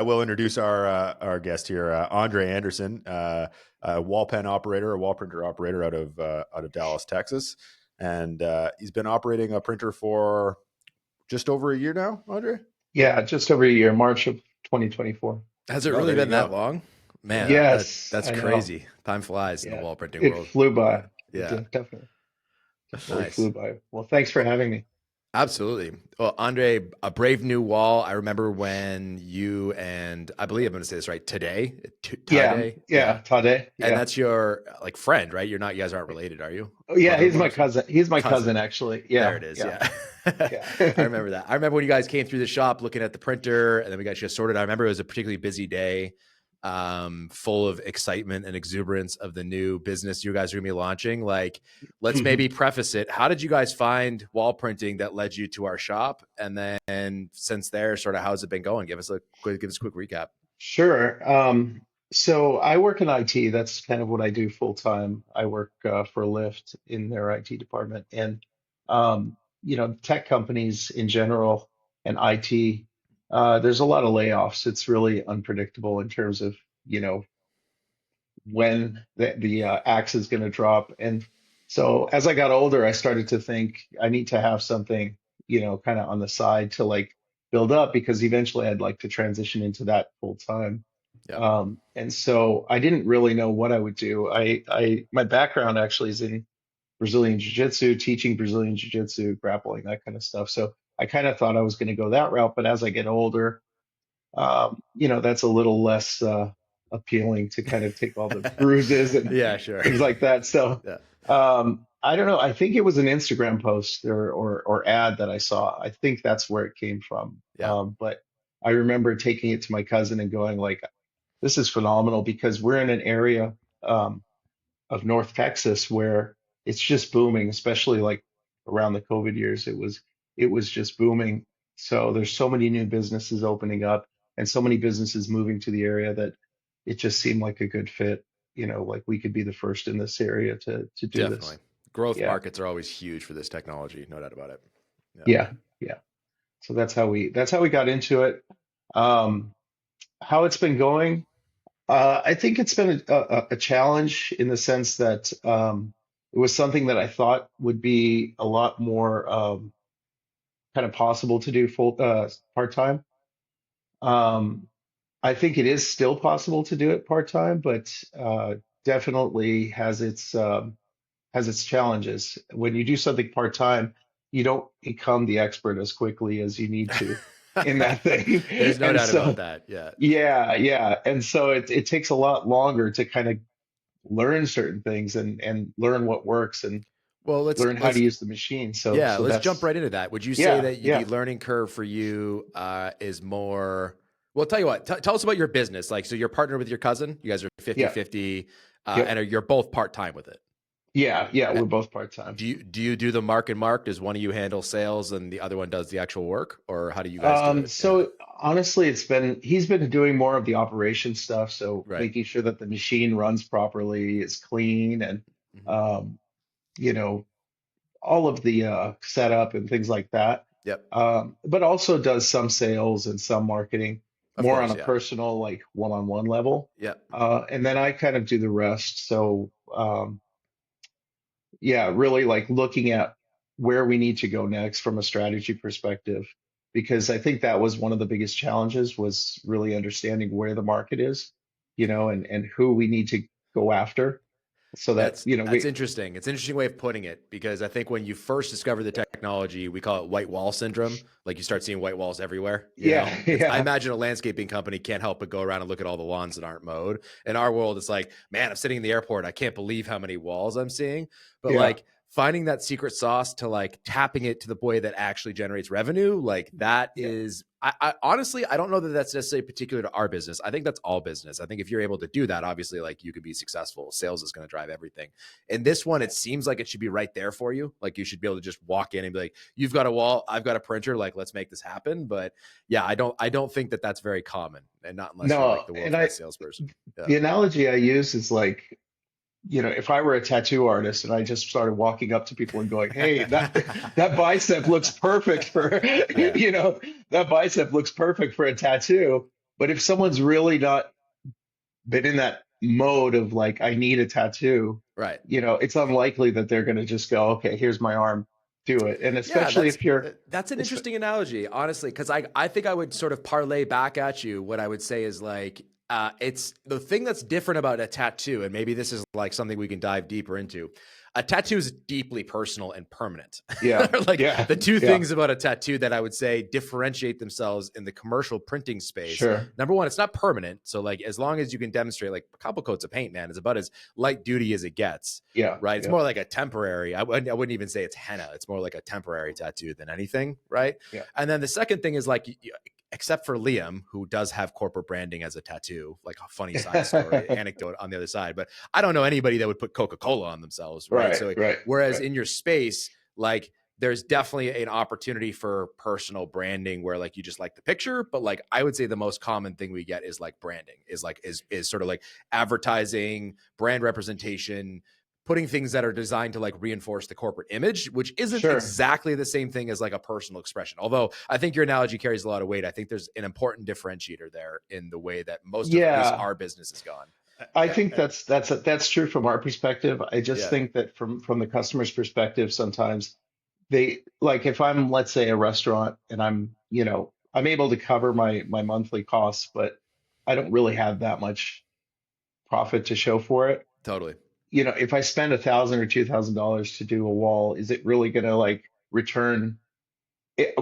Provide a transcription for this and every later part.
I will introduce our guest here, Andreh Anderson, a wallPen operator, a wall printer operator out of Dallas, Texas, and he's been operating a printer for just over a year now. Andreh? Yeah, just over a year, March of 2024. Has it Oh, really there you been that go. long? Man, Yeah. Yes, that's I know. crazy. Time flies in the Yeah, wall printing it world. flew Yeah. by. It Yeah. definitely Nice. flew by. Well, thanks for having me. Absolutely. Well, Andreh, a brave new wall. I remember when you and I believe I'm going to say this right today, Yeah, Tade. Yeah. yeah, Tade. And Yeah. that's your like friend, right? You're not, you guys aren't related, are you? Oh, yeah, he's Brother-in-law my or something? cousin. He's my cousin, Cousin. actually. There Yeah, it is. yeah, Yeah. I yeah. remember that. I remember when you guys came through the shop looking at the printer and then we got you sorted. I remember it was a particularly busy day, full of excitement and exuberance of the new business you guys are going to be launching. Like, let's maybe preface it. How did you guys find wall printing that led you to our shop? And then since there, sort of how's it been going? Give us a quick recap. Sure. So I work in IT. That's kind of what I do full time. I work for Lyft in their IT department, and tech companies in general and IT. There's a lot of layoffs. It's really unpredictable in terms of when the axe is going to drop. And so as I got older, I started to think I need to have something, kind of on the side to like build up because eventually I'd like to transition into that full time. Yeah. And so I didn't really know what I would do. My background actually is in Brazilian Jiu-Jitsu, teaching Brazilian Jiu-Jitsu, grappling, that kind of stuff. So I kind of thought I was going to go that route, but as I get older, that's a little less appealing to kind of take all the bruises and Yeah, sure. things like that. So Yeah. I don't know. I think it was an Instagram post or ad that I saw. I think that's where it came from. Yeah. But I remember taking it to my cousin and going like, "This is phenomenal," because we're in an area of North Texas where it's just booming, especially like around the COVID years. It was just booming. So there's so many new businesses opening up and so many businesses moving to the area that it just seemed like a good fit. Like we could be the first in this area to do Definitely. this. Growth Yeah, markets are always huge for this technology. No doubt about it. Yeah. yeah, yeah. So that's how we got into it. Um, how it's been going. I think it's been a challenge in the sense that it was something that I thought would be a lot more kind of possible to do full part time. Um, I think it is still possible to do it part time, but definitely has its challenges. When you do something part time, you don't become the expert as quickly as you need to in that thing, There's no and doubt about so that. Yeah. yeah, yeah. And so it takes a lot longer to kind of learn certain things and learn what works and Well, learn how to use the machine. So yeah, so let's jump that's right into that. Would you say yeah, that the yeah, learning curve for you is more, well, tell you what, tell us about your business. Like, so you're partnered with your cousin, you guys are fifty yeah, fifty, yep. and you're both part-time with it. Yeah, yeah, Uh, we're both part-time. do you do the mark and mark? Does one of you handle sales and the other one does the actual work, or how do you guys do it? Yeah. So honestly, he's been doing more of the operation stuff, so Right. making sure that the machine runs properly, is clean, and Mhm. um, you know, all of the setup and things like that. Yep. But also does some sales and some marketing, Of more on course. a Yeah. personal, like one-on-one level. Yep. And then I kind of do the rest. So yeah, really like looking at where we need to go next from a strategy perspective, because I think that was one of the biggest challenges was really understanding where the market is, and who we need to go after so that, That's interesting. It's an interesting way of putting it because I think when you first discover the technology, we call it white wall syndrome. Like you start seeing white walls everywhere. yeah, I yeah, imagine a landscaping company can't help but go around and look at all the lawns that aren't mowed. In our world, it's like, man, I'm sitting in the airport. I can't believe how many walls I'm seeing. But yeah, like finding that secret sauce to like tapping it to the way that actually generates revenue, like that yeah, is, I honestly, I don't know that that's necessarily particular to our business. I think that's all business. I think if you're able to do that, obviously, like you could be successful. Sales is going to drive everything. In this one, yeah. it seems like it should be right there for you. Like you should be able to just walk in and be like, "You've got a wall, I've got a printer. Like, let's make this happen." But yeah, I don't think that that's very common, and not unless you're like No, the and world's best salesperson. Yeah. the analogy I use is like, if I were a tattoo artist and I just started walking up to people and going, "Hey, that bicep looks perfect for, Yeah. that bicep looks perfect for a tattoo." But if someone's really not been in that mode of like, I need a tattoo, Right. it's unlikely that they're going to just go, okay, here's my arm, do it. And Yeah, especially if you're, that's an it's, interesting analogy, honestly, because I think I would sort of parlay back at you. What I would say is like, it's the thing that's different about a tattoo, and maybe this is like something we can dive deeper into. A tattoo is deeply personal and permanent. yeah, Like yeah, the two yeah, things about a tattoo that I would say differentiate themselves in the commercial printing space. sure. Number one, it's not permanent. So like as long as you can demonstrate like a couple coats of paint, man, is about as light duty as it gets. Yeah, Right. It's yeah, more like a temporary. I wouldn't even say it's henna. It's more like a temporary tattoo than anything. Right. yeah. And then the second thing is like, except for Liam, who does have corporate branding as a tattoo, like a funny side story, anecdote on the other side. But I don't know anybody that would put Coca-Cola on themselves. Right. Right, So right, whereas right. in your space, like there's definitely an opportunity for personal branding where like you just like the picture, but like I would say the most common thing we get is like branding, is sort of like advertising, brand representation, putting things that are designed to like reinforce the corporate image, which isn't Sure. exactly the same thing as like a personal expression. Although I think your analogy carries a lot of weight. I think there's an important differentiator there in the way that most of at least Yeah, our business has gone. I think that's true from our perspective. I just Yeah, think that from the customer's perspective, sometimes they like if I'm, let's say, a restaurant and I'm able to cover my monthly costs, but I don't really have that much profit to show for it. totally. If I spend $1,000 or $2,000 to do a wall, is it really going to like return?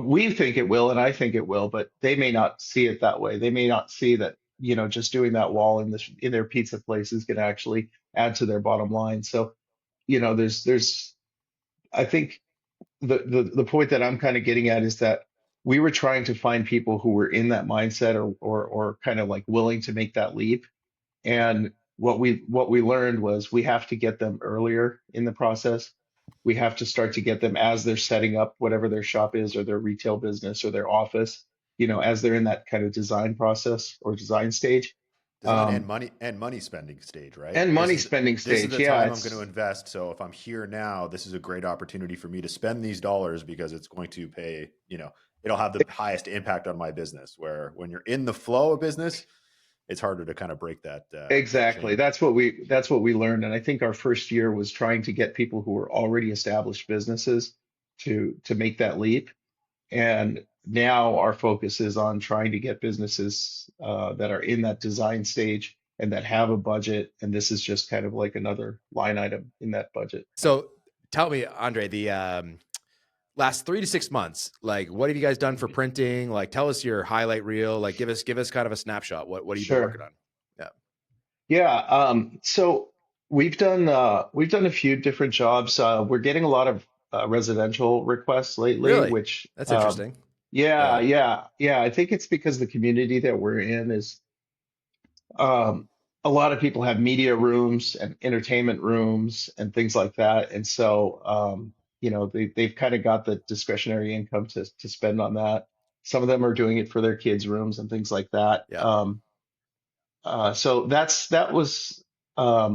We think it will, and I think it will, but they may not see it that way. They may not see that, just doing that wall in their pizza place is going to actually add to their bottom line. So, there's I think the point that I'm kind of getting at is that we were trying to find people who were in that mindset or kind of like willing to make that leap. And what we learned was we have to get them earlier in the process. We have to start to get them as they're setting up whatever their shop is or their retail business or their office, as they're in that kind of design process or design stage. Design Um, and money spending stage, right? and money spending This is stage. the Yeah, time I'm going to it's invest. So if I'm here now, this is a great opportunity for me to spend these dollars because it's going to pay, it'll have the highest impact on my business. Where when you're in the flow of business, it's harder to kind of break that exactly. chain. That's what we learned. And I think our first year was trying to get people who were already established businesses to make that leap. And now our focus is on trying to get businesses that are in that design stage and that have a budget. And this is just kind of like another line item in that budget. So tell me, Andre, the last 3 to 6 months, like what have you guys done for printing? Like tell us your highlight reel. Like give us kind of a snapshot. What have you been working Sure. on? Yeah. Yeah. So we've done a few different jobs. We're getting a lot of residential requests lately, Really? which That's interesting. yeah, Yeah. yeah, yeah. I think it's because the community that we're in is um, a lot of people have media rooms and entertainment rooms and things like that, and so they've kind of got the discretionary income to spend on that. Some of them are doing it for their kids' rooms and things like that. Yeah. So that was a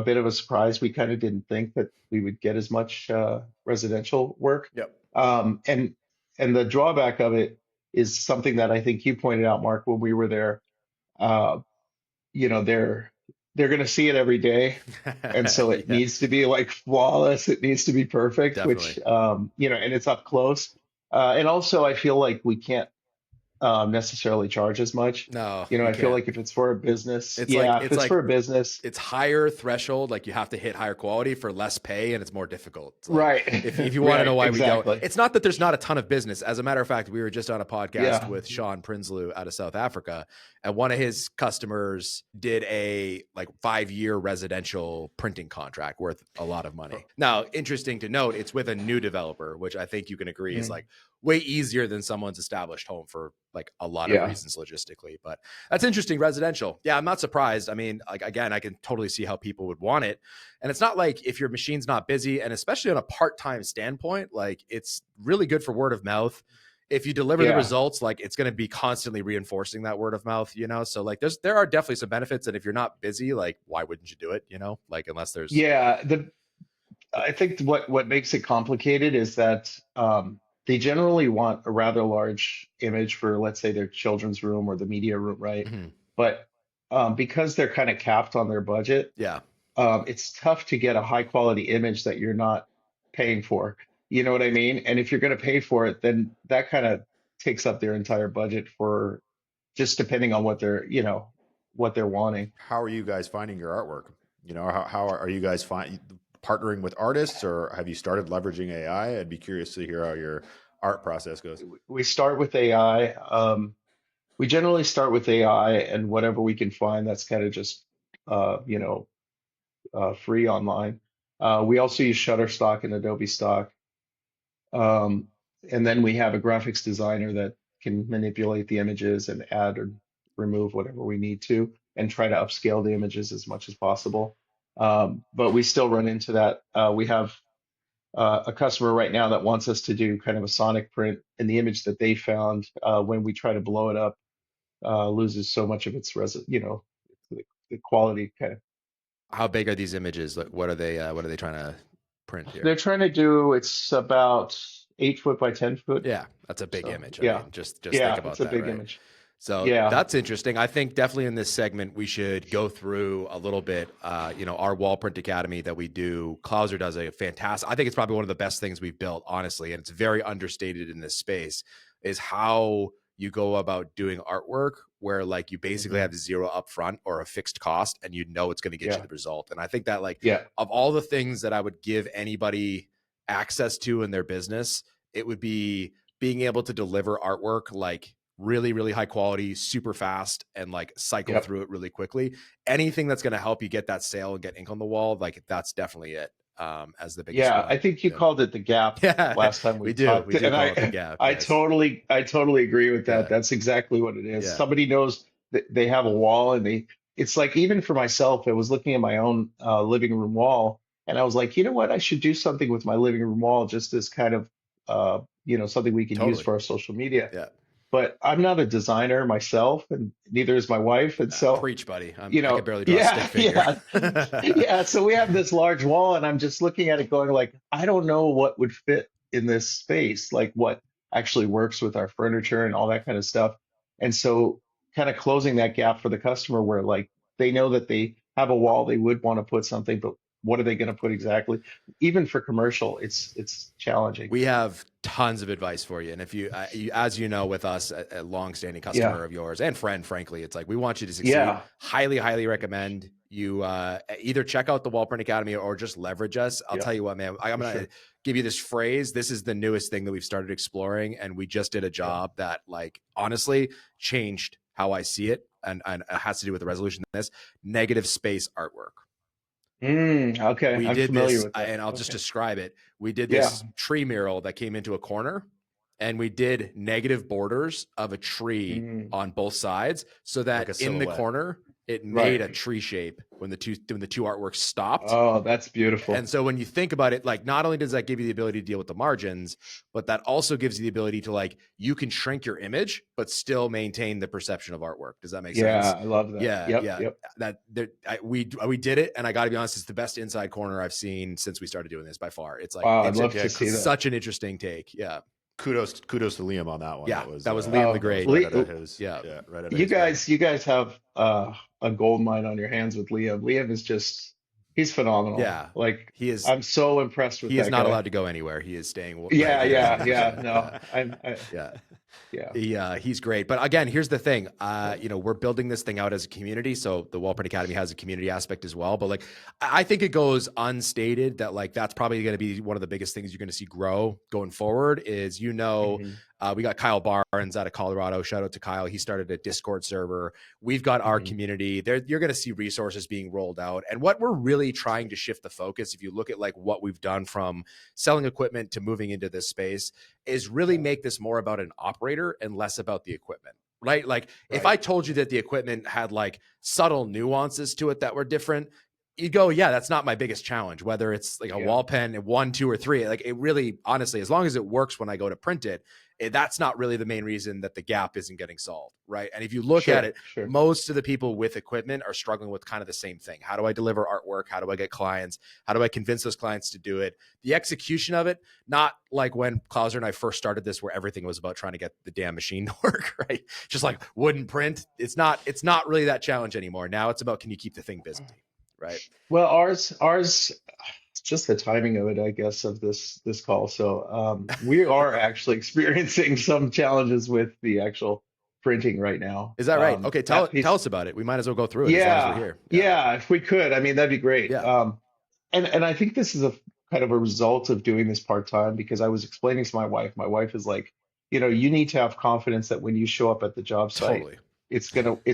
bit of a surprise. We kind of didn't think that we would get as much residential work. Yep. And the drawback of it is something that I think you pointed out, Mark, when we were there. Uh, they're going to see it every day, and so it Yeah, needs to be like flawless. It needs to be perfect, definitely. which and it's up close. And also, I feel like we can't necessarily charge as much. No, you I feel can't. like if it's for a business, It's like yeah, if it's for a business, it's higher threshold. Like you have to hit higher quality for less pay, and it's more difficult. It's like right, if you want to know right, why we don't, exactly, it's not that there's not a ton of business. As a matter of fact, we were just on a podcast yeah, with Sean Prinsloo out of South Africa, and one of his customers did a like 5-year residential printing contract worth a lot of money. Now, interesting to note, it's with a new developer, which I think you can agree is mm, like way easier than someone's established home for like a lot of yeah, reasons logistically. But that's interesting. Residential. Yeah, I'm not surprised. I mean, like again, I can totally see how people would want it. And it's not like if your machine's not busy, and especially on a part-time standpoint, like it's really good for word of mouth. If you deliver the yeah, results, like it's going to be constantly reinforcing that word of mouth, So like there are definitely some benefits. And if you're not busy, like why wouldn't you do it? Like unless there's yeah. I think what makes it complicated is that they generally want a rather large image for, let's say, their children's room or the media room, right? Mhm. But because they're kind of capped on their budget, Yeah. it's tough to get a high quality image that you're not paying for. You know what I mean? And if you're going to pay for it, then that kind of takes up their entire budget for just depending on what they're, what they're wanting. How are you guys finding your artwork? How are you guys partnering with artists, or have you started leveraging AI? I'd be curious to hear how your art process goes. We start with AI. We generally start with AI and whatever we can find that's kind of just, you know, free online. We also use Shutterstock and Adobe Stock. Um, and then we have a graphics designer that can manipulate the images and add or remove whatever we need to and try to upscale the images as much as possible. But we still run into that. We have a customer right now that wants us to do kind of a sonic print, and the image that they found when we try to blow it up loses so much of its the quality kind of. How big are these images? Like, what are they trying to print here? They're trying to do, it's about 8 foot by 10 foot. Yeah, that's a big So image. I yeah, mean, just think yeah, about it's a that, big right? image. So Yeah, that's interesting. I think definitely in this segment, we should go through a little bit, our wall print academy that we do. Clouser does a fantastic, I think it's probably one of the best things we've built, honestly. And it's very understated in this space, is how you go about doing artwork where like you basically hmm, have zero upfront or a fixed cost and you know it's going to get you yeah, the result. And I think that like yeah, of all the things that I would give anybody access to in their business, it would be being able to deliver artwork like really, really high quality, super fast, and like cycle yep. through it really quickly. Anything that's going to help you get that sale and get ink on the wall, like that's definitely it, as the biggest Yeah, one. I think you Yeah. called it the gap Yeah, last time we we do. talked, We do and call it the gap. I Yes. totally agree with that. Yeah. That's exactly what it is. Yeah. Somebody knows that they have a wall, and it's like, even for myself, I was looking at my own living room wall, and I was like, you know what, I should do something with my living room wall, just as kind of something we can use Totally. for our social media. Yeah. But I'm not a designer myself, and neither is my wife, and so Preach, buddy. you I can know, barely draw a stick yeah, figure. yeah. So we have this large wall, and I'm just looking at it going like, I don't know what would fit in this space, like what actually works with our furniture and all that kind of stuff. And so kind of closing that gap for the customer where like they know that they have a wall, they would want to put something, but what are they going to put exactly? Even for commercial, it's challenging. We have tons of advice for you. And if as you know, with us, a longstanding Yeah, customer of yours and friend, frankly, it's like, we want you to succeed. yeah, Highly, highly recommend you either check out the Wall Print Academy or just leverage us. I'll yeah, tell you what, man, I'm for going to sure. give you this phrase. This is the newest thing that we've started exploring. And we just did a Yeah. job that like, honestly changed how I see it. And it has to do with the resolution of this negative space artwork. Okay, We I'm did familiar this, with that. and I'll just Okay. describe it. We did Yeah. this tree mural that came into a corner, and we did negative borders of a tree Mm, on both sides, so Like a that in the silhouette. corner it made right. a tree shape when the two artworks stopped. Oh, that's And beautiful. so when you think about it, like not only does that give you the ability to deal with the margins, but that also gives you the ability to like, you can shrink your image, but still maintain the perception of artwork. Does that make Yeah, sense? I love that. Yeah. Yep, Yeah. yep. We did it. And I gotta be honest, it's the best inside corner I've seen since we started doing this by far. It's like, Wow, I'd it's love to see that. such an interesting take. Yeah. Kudos to Liam on that one. Yeah. That was Liam the Oh, that was Great. right out of Lee, his Yeah. right out of you his bag. guys have a gold mine on your hands with Liam. Liam is just, he's phenomenal. Yeah. Like, He is I'm so impressed with he is that not guy. allowed to go anywhere. He is staying right Yeah, here. yeah, yeah. 100%. No, Yeah. yeah, He's great. But again, here's the thing. We're building this thing out as a community. So the Wallprint Academy has a community aspect as well. But like, I think it goes unstated that like, that's probably going to be one of the biggest things you're going to see grow going forward is, hmm, we got Kyle Barnes out of Colorado. Shout out to Kyle. He started a Discord server. We've got our hmm, community there. You're going to see resources being rolled out. And what we're really trying to shift the focus, if you look at like what we've done from selling equipment to moving into this space, is really yeah, make this more about an operator and less about the equipment, right? Like if right. I told you that the equipment had like subtle nuances to it that were different, you go, yeah, that's not my biggest challenge, whether it's like a Yeah, wall pen, 1, 2, or 3. Like it really, honestly, as long as it works when I go to print it, that's not really the main reason that the gap isn't getting solved, right? And if you look at Sure, it, sure. most of the people with equipment are struggling with kind of the same thing. How do I deliver artwork? How do I get clients? How do I convince those clients to do it? The execution of it, not like when Klauser and I first started this, where everything was about trying to get the damn machine to work, right? Just like wooden print. It's not really that challenge anymore. Now it's about, can you keep the thing busy, right? Well, ours, just the timing of it, I guess, of this call. So we are actually experiencing some challenges with the actual printing right now. Is that right? Okay, That tell piece, us about it. We might as well go through it as long as we're yeah, here. yeah. If we could, I mean, that'd be great. Yeah. And I think this is a kind of a result of doing this part time, because I was explaining to my wife. My wife is like, you need to have confidence that when you show up at the job site, Totally. it's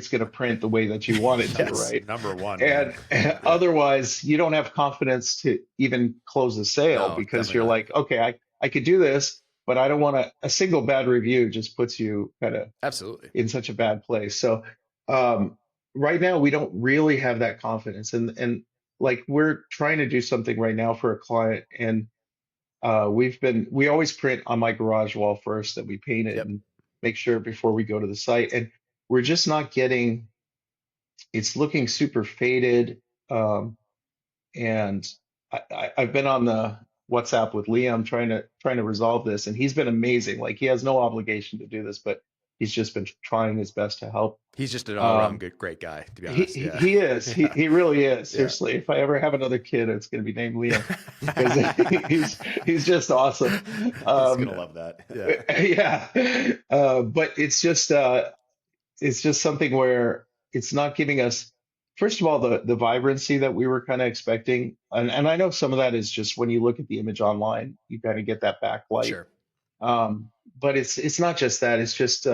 gonna print the way that you want it to, Yes. right? Number one, man. And otherwise, you don't have confidence to even close a sale, No, because definitely you're not. like, okay, I could do this, but I don't want a single bad review just puts you kind of Absolutely. in such a bad place. So um, right now, we don't really have that confidence, and like we're trying to do something right now for a client, and we always print on my garage wall first, that we paint it Yep. and make sure before we go to the site, and we're just not getting. It's looking super faded. And I've been on the WhatsApp with Liam trying to resolve this, and he's been amazing. Like, he has no obligation to do this, but he's just been trying his best to help. He's just an all-around Um, good, great guy, to be he honest. he, Yeah. he is Yeah. he really is. Yeah. Seriously, if I ever have another kid, it's going to be named Liam, because he's just awesome. He's Um, gonna love that. Yeah. yeah, but it's just something where it's not giving us, first of all, the vibrancy that we were kind of expecting. And I know some of that is just when you look at the image online, you kind of get that backlight. Sure. But it's not just that. It's just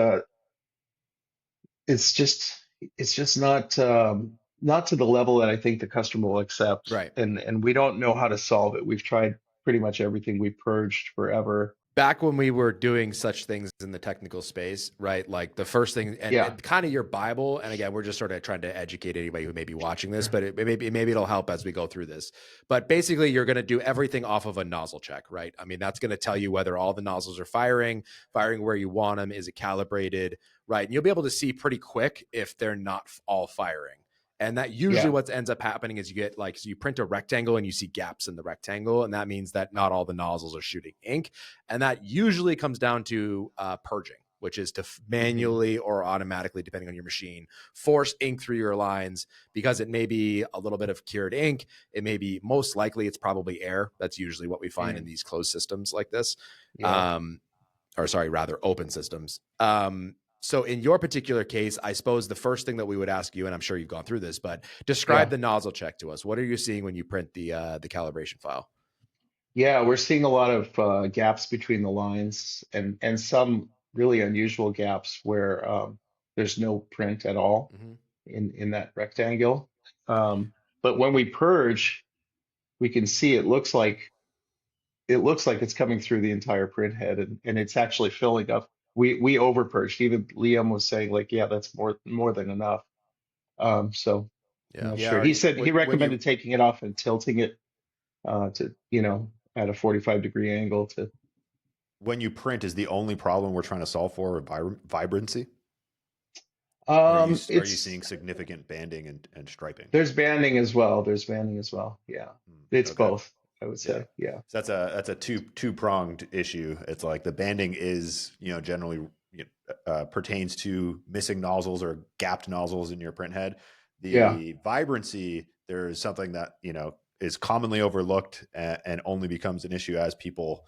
it's just not to the level that I think the customer will accept. Right. And we don't know how to solve it. We've tried pretty much everything. We purged forever. Back when we were doing such things in the technical space, right? Like the first thing, Yeah. and kind of your Bible. And again, we're just sort of trying to educate anybody who may be watching this, but maybe it'll help as we go through this. But basically, you're going to do everything off of a nozzle check, right? I mean, that's going to tell you whether all the nozzles are firing where you want them. Is it calibrated, right? And you'll be able to see pretty quick if they're not all firing. And that usually Yeah. what ends up happening is you get like, so you print a rectangle and you see gaps in the rectangle. And that means that not all the nozzles are shooting ink. And that usually comes down to purging, which is to manually or automatically, depending on your machine, force ink through your lines, because it may be a little bit of cured ink. It may be, most likely it's probably air. That's usually what we find in these closed systems like this. Yeah. Or sorry, rather open systems. So in your particular case, I suppose the first thing that we would ask you, and I'm sure you've gone through this, but describe Yeah. the nozzle check to us. What are you seeing when you print the calibration file? Yeah, we're seeing a lot of gaps between the lines, and some really unusual gaps where there's no print at all Mm-hmm. in that rectangle. But when we purge, we can see it looks like it's coming through the entire print head, and it's actually filling up. We over purged. Even Liam was saying, like, yeah, that's more than enough. So I'm Yeah. not Yeah. sure. He said he When you recommended taking it off and tilting it to at a 45-degree angle to. when you print, is the only problem we're trying to solve for vibrancy? Are you It's seeing significant banding and striping? There's banding as well. There's banding as well. Yeah, it's Okay. both, I would Yeah. say. Yeah. So that's a two-pronged issue. It's like the banding is, generally pertains to missing nozzles or gapped nozzles in your print head. Yeah. The vibrancy, there's something that, is commonly overlooked and only becomes an issue as people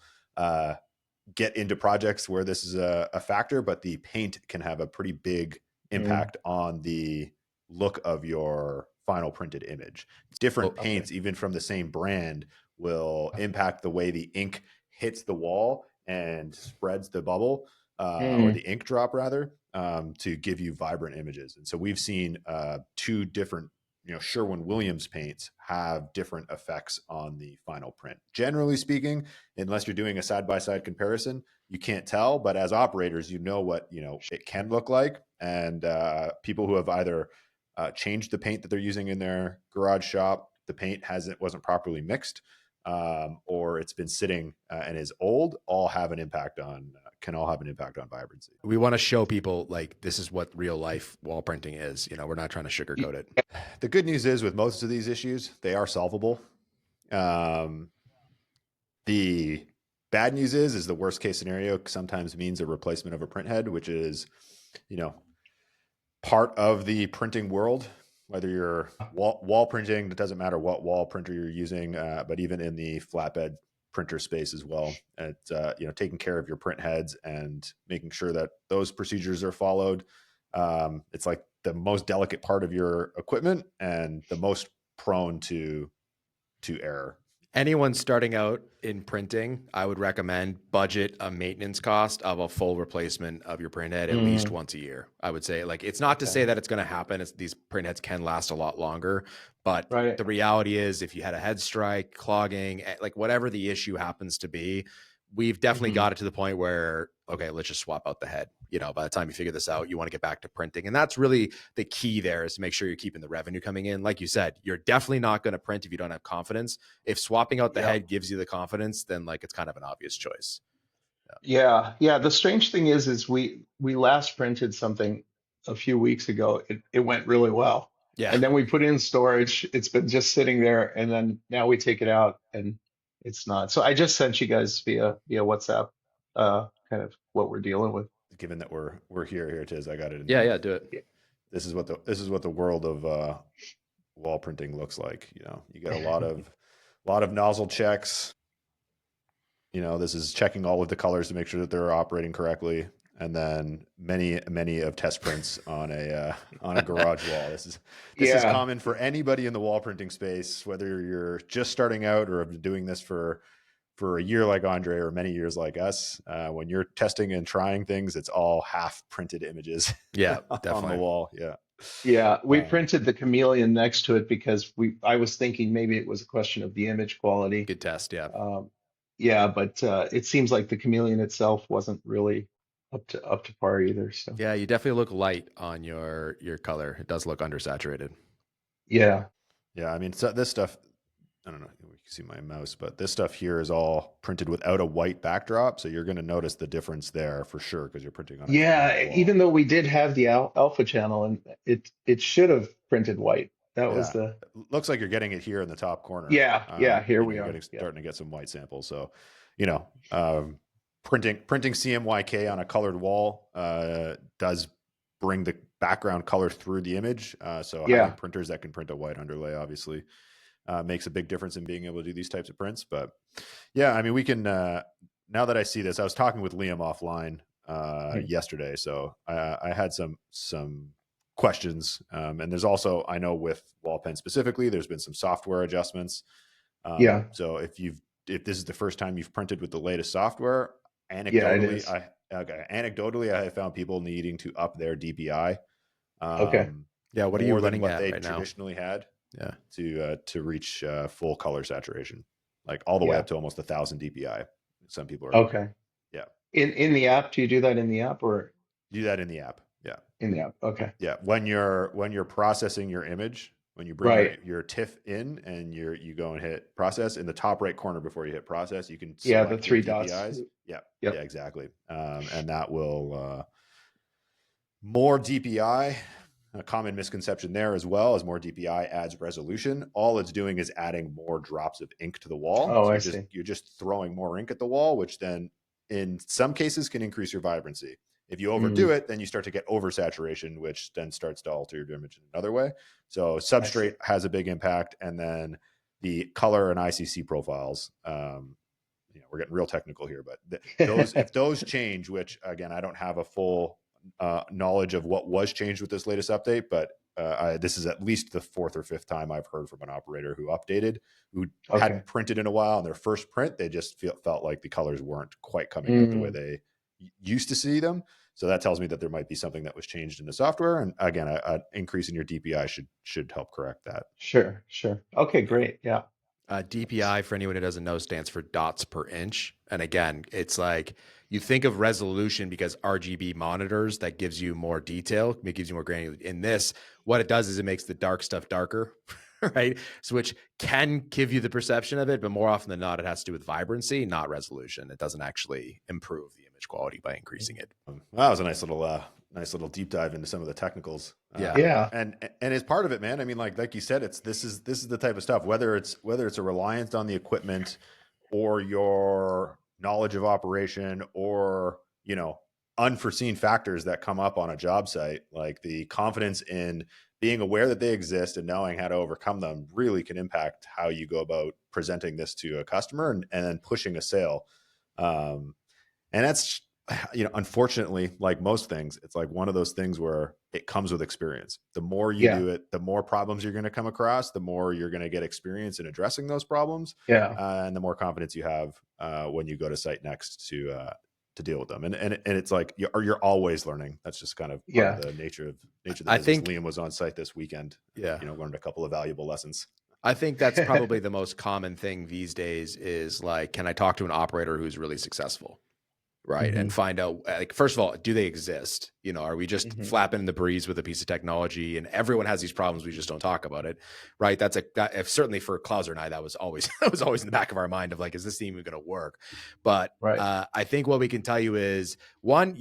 get into projects where this is a factor, but the paint can have a pretty big impact on the look of your final printed image. Different paints, even from the same brand, will impact the way the ink hits the wall and spreads the bubble or the ink drop rather, to give you vibrant images. And so we've seen two different Sherwin-Williams paints have different effects on the final print. Generally speaking, unless you're doing a side-by-side comparison, you can't tell, but as operators, what it can look like. And people who have either changed the paint that they're using in their garage shop, the paint wasn't properly mixed, or it's been sitting and is old, all have an impact on can all have an impact on vibrancy. We want to show people like this is what real life wall printing is. You know, we're not trying to sugarcoat it. The good news is with most of these issues, they are solvable. The bad news is the worst case scenario sometimes means a replacement of a print head, which is, you know, part of the printing world. Whether you're wall printing, it doesn't matter what wall printer you're using, but even in the flatbed printer space as well, it's you know, taking care of your print heads and making sure that those procedures are followed. It's like the most delicate part of your equipment and the most prone to error. Anyone starting out in printing, I would recommend budget a maintenance cost of a full replacement of your print head at least once a year. I would say, like, it's not to say that it's going to happen. These print heads can last a lot longer, but the reality is if you had a head strike, clogging, like whatever the issue happens to be, we've definitely got it to the point where, okay, let's just swap out the head. You know, by the time you figure this out, you want to get back to printing. And that's really the key there, is to make sure you're keeping the revenue coming in. Like you said, you're definitely not going to print if you don't have confidence. If swapping out the head gives you the confidence, then like it's kind of an obvious choice. Yeah. The strange thing is we last printed something a few weeks ago. It went really well. Yeah. And then we put it in storage. It's been just sitting there, and then now we take it out and it's not. So I just sent you guys via WhatsApp kind of what we're dealing with. Given that we're here it is. I got it. Yeah, do it. Yeah. This is what the world of wall printing looks like. You know, you get a lot of nozzle checks. You know, this is checking all of the colors to make sure that they're operating correctly, and then many of test prints on a garage wall. This is common for anybody in the wall printing space, whether you're just starting out or have been doing this for a year like Andreh or many years like us. When you're testing and trying things, it's all half printed images. Yeah, definitely. On the wall. We printed the chameleon next to it because I was thinking maybe it was a question of the image quality. Good test, but it seems like the chameleon itself wasn't really up to par either. So yeah, you definitely look light on your color. It does look undersaturated. Yeah. I mean, so this stuff, I don't know if you can see my mouse, but this stuff here is all printed without a white backdrop. So you're going to notice the difference there for sure, because you're printing on even though we did have the alpha channel, and it should have printed white. That was it looks like you're getting it here in the top corner. Here we are. Starting to get some white samples. So, you know, printing CMYK on a colored wall does bring the background color through the image. So having printers that can print a white underlay obviously makes a big difference in being able to do these types of prints. But yeah, I mean, we can, now that I see this, I was talking with Liam offline yesterday. So I had some questions. And there's also, I know with wallPen specifically, there's been some software adjustments. So if this is the first time you've printed with the latest software, anecdotally, I have found people needing to up their DPI. What are you running at right now? Traditionally had to reach full color saturation, like all the way up to almost 1,000 DPI. Some people are in the app. Do you do that in the app, or do that in the app? In the app. When you're processing your image, when you bring your TIFF in and you go and hit process, in the top right corner before you hit process, you can select the three DPIs. dots. Yeah, exactly. And that will more DPI. A common misconception there as well is more DPI adds resolution. All it's doing is adding more drops of ink to the wall. You're just throwing more ink at the wall, which then in some cases can increase your vibrancy. If you overdo it, then you start to get oversaturation, which then starts to alter your image in another way. So substrate has a big impact, and then the color and ICC profiles. We're getting real technical here, but if those change, which again, I don't have a full knowledge of what was changed with this latest update, but this is at least the fourth or fifth time I've heard from an operator who updated, who hadn't printed in a while. On their first print, they just felt like the colors weren't quite coming out the way they used to see them. So that tells me that there might be something that was changed in the software. And again, an increase in your DPI should help correct that. Sure. Okay, great. Yeah. DPI, for anyone who doesn't know, stands for dots per inch. And again, it's like you think of resolution because RGB monitors, that gives you more detail, it gives you more granular. In this, what it does is it makes the dark stuff darker, right? So which can give you the perception of it, but more often than not, it has to do with vibrancy, not resolution. It doesn't actually improve the image image quality by increasing it. That was a nice little deep dive into some of the technicals. Yeah. And as part of it, man, I mean, like you said, this is the type of stuff, whether it's a reliance on the equipment or your knowledge of operation or, unforeseen factors that come up on a job site, like the confidence in being aware that they exist and knowing how to overcome them really can impact how you go about presenting this to a customer and then pushing a sale. And that's, unfortunately, like most things, it's like one of those things where it comes with experience. The more you Yeah. do it, the more problems you're going to come across, the more you're going to get experience in addressing those problems. Yeah. And the more confidence you have when you go to site next to deal with them. And it's like, you're always learning. That's just kind of part of the nature of the business. I think Liam was on site this weekend. Yeah. Learned a couple of valuable lessons. I think that's probably the most common thing these days is like, can I talk to an operator who's really successful? Right. And find out, like, first of all, do they exist? Are we just flapping in the breeze with a piece of technology and everyone has these problems, we just don't talk about it. Right. If certainly for Klauser and I, that was always in the back of our mind of like, is this even going to work? But I think what we can tell you is, one,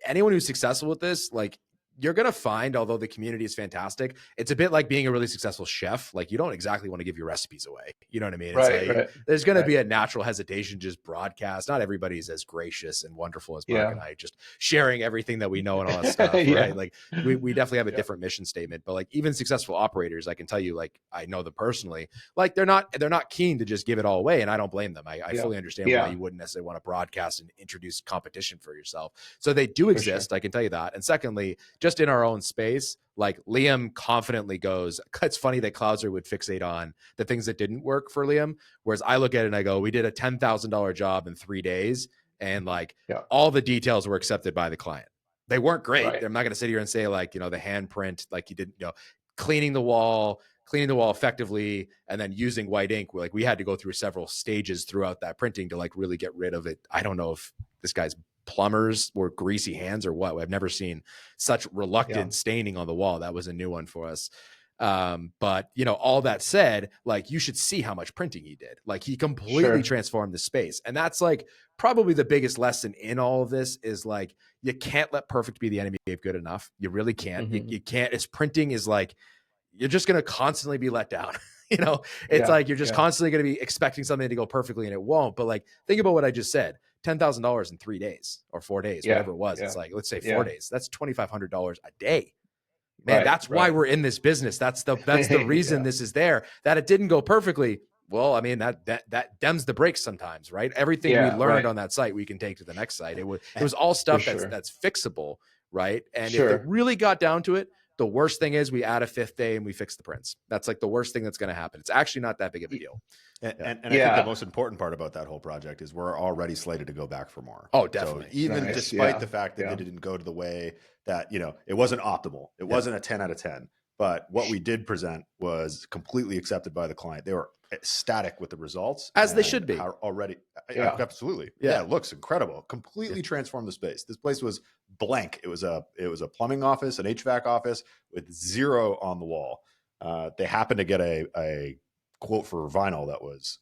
anyone who's successful with this, like, you're going to find, although the community is fantastic, it's a bit like being a really successful chef. Like, you don't exactly want to give your recipes away. You know what I mean? It's there's going to be a natural hesitation to just broadcast. Not everybody's as gracious and wonderful as Mark and I, just sharing everything that we know and all that stuff, right? Like, we definitely have a different mission statement, but like, even successful operators, I can tell you, like, I know them personally, like, they're not keen to just give it all away. And I don't blame them. I fully understand why you wouldn't necessarily want to broadcast and introduce competition for yourself. So they do exist. I can tell you that. And secondly, just in our own space, like, Liam confidently goes, it's funny that Klauser would fixate on the things that didn't work for Liam, whereas I look at it and I go, we did a $10,000 job in 3 days and like all the details were accepted by the client. They weren't great. I'm not going to sit here and say like, the handprint, like you didn't, cleaning the wall effectively and then using white ink. Like, we had to go through several stages throughout that printing to like really get rid of it. I don't know if this guy's plumbers were greasy hands or what. I've never seen such reluctant staining on the wall. That was a new one for us. But all that said, like, you should see how much printing he did. Like, he completely transformed the space. And that's like probably the biggest lesson in all of this is like, you can't let perfect be the enemy of good enough. You really can't. You can't. It's printing is like, you're just going to constantly be let down. It's like, you're just constantly going to be expecting something to go perfectly and it won't. But like, think about what I just said. $10,000 in 3 days or 4 days, whatever it was. It's like, let's say 4 days. That's $2,500 a day. Man, that's why we're in this business. That's the reason this is there. That it didn't go perfectly. Well, I mean, that dems the brakes sometimes, right? Everything we learned on that site, we can take to the next site. It was all stuff that's fixable, right? And if it really got down to it, the worst thing is we add a 5th day and we fix the prints. That's like the worst thing that's going to happen. It's actually not that big of a deal. And I think the most important part about that whole project is we're already slated to go back for more. Oh, definitely. So even despite the fact that it didn't go to the way that, it wasn't optimal. It wasn't a 10 out of 10. But what we did present was completely accepted by the client. They were ecstatic with the results. As they should be. Already. Absolutely. Yeah, it looks incredible. Completely transformed the space. This place was blank. It was a plumbing office, an HVAC office with 0 on the wall. They happened to get a quote for vinyl that was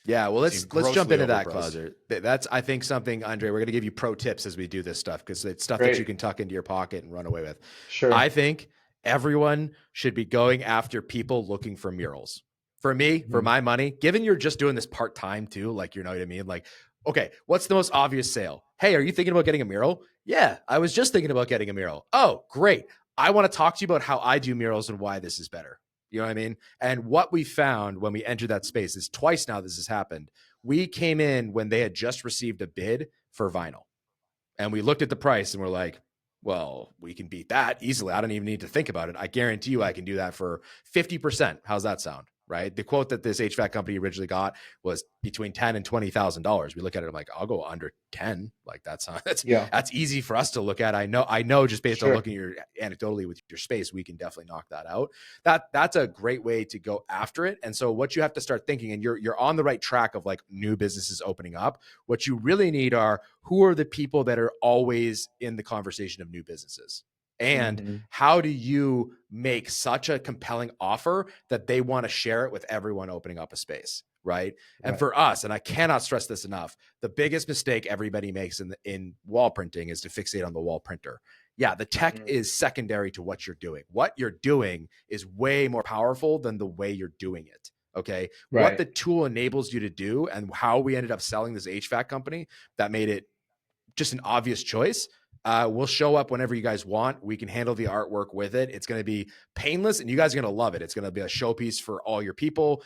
let's jump into that, Klauser. That's, I think, something, Andre, we're going to give you pro tips as we do this stuff because it's stuff that you can tuck into your pocket and run away with. Sure. I think everyone should be going after people looking for murals. For me, for my money, given you're just doing this part-time too, like, you know what I mean? Like, okay, what's the most obvious sale? Hey, are you thinking about getting a mural? Yeah, I was just thinking about getting a mural. Oh, great. I want to talk to you about how I do murals and why this is better. You know what I mean? And what we found when we entered that space is twice now this has happened. We came in when they had just received a bid for vinyl. And we looked at the price and we're like, well, we can beat that easily. I don't even need to think about it. I guarantee you I can do that for 50%. How's that sound? Right? The quote that this HVAC company originally got was between $10,000 and $20,000. We look at it, I'm like, I'll go under 10. Like, that's easy for us to look at. I know just based on looking at your anecdotally with your space, we can definitely knock that out. That's a great way to go after it. And so what you have to start thinking, and you're on the right track of like new businesses opening up. What you really need are, who are the people that are always in the conversation of new businesses? And how do you make such a compelling offer that they want to share it with everyone opening up a space? right? And Right. for us, and I cannot stress this enough, the biggest mistake everybody makes in wall printing is to fixate on the wall printer. Yeah, the tech is secondary to what you're doing. What you're doing is way more powerful than the way you're doing it. Okay. What Right. the tool enables you to do and how we ended up selling this HVAC company that made it just an obvious choice. We'll show up whenever you guys want. We can handle the artwork with it. It's going to be painless and you guys are going to love it. It's going to be a showpiece for all your people.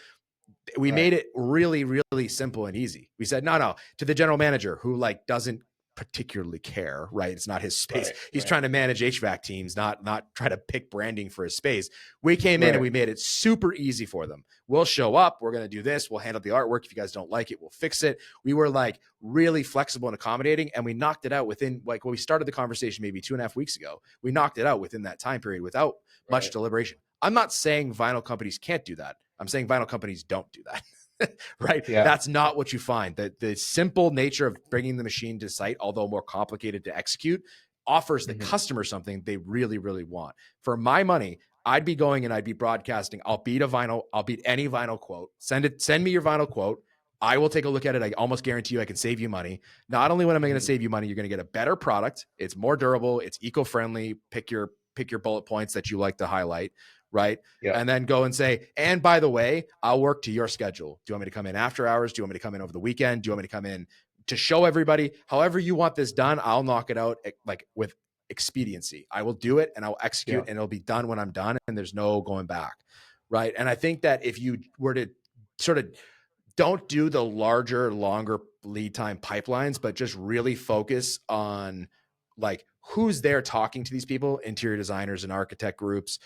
We Right. made it really, really simple and easy. We said, no, to the general manager who like doesn't particularly care, right? It's not his space. Right. He's Right. trying to manage HVAC teams, not try to pick branding for his space. We came in Right. and we made it super easy for them. We'll show up. We're going to do this. We'll handle the artwork. If you guys don't like it, we'll fix it. We were like really flexible and accommodating. And we knocked it out within, like when we started the conversation maybe 2.5 weeks ago, we knocked it out within that time period without much Right. deliberation. I'm not saying vinyl companies can't do that. I'm saying vinyl companies don't do that. Right? Yeah. That's not what you find. The simple nature of bringing the machine to site, although more complicated to execute, offers the customer something they really, really want. For my money, I'd be going and I'd be broadcasting. I'll beat any vinyl quote. Send me your vinyl quote. I will take a look at it. I almost guarantee you I can save you money. Not only when I'm going to save you money, you're going to get a better product. It's more durable. It's eco-friendly. Pick your bullet points that you like to highlight. Right. Yeah. And then go and say, and by the way, I'll work to your schedule. Do you want me to come in after hours? Do you want me to come in over the weekend? Do you want me to come in to show everybody however you want this done? I'll knock it out like with expediency. I will do it and I'll execute and it'll be done when I'm done and there's no going back. Right. And I think that if you were to sort of don't do the larger, longer lead time pipelines, but just really focus on like who's there talking to these people, interior designers and architect groups,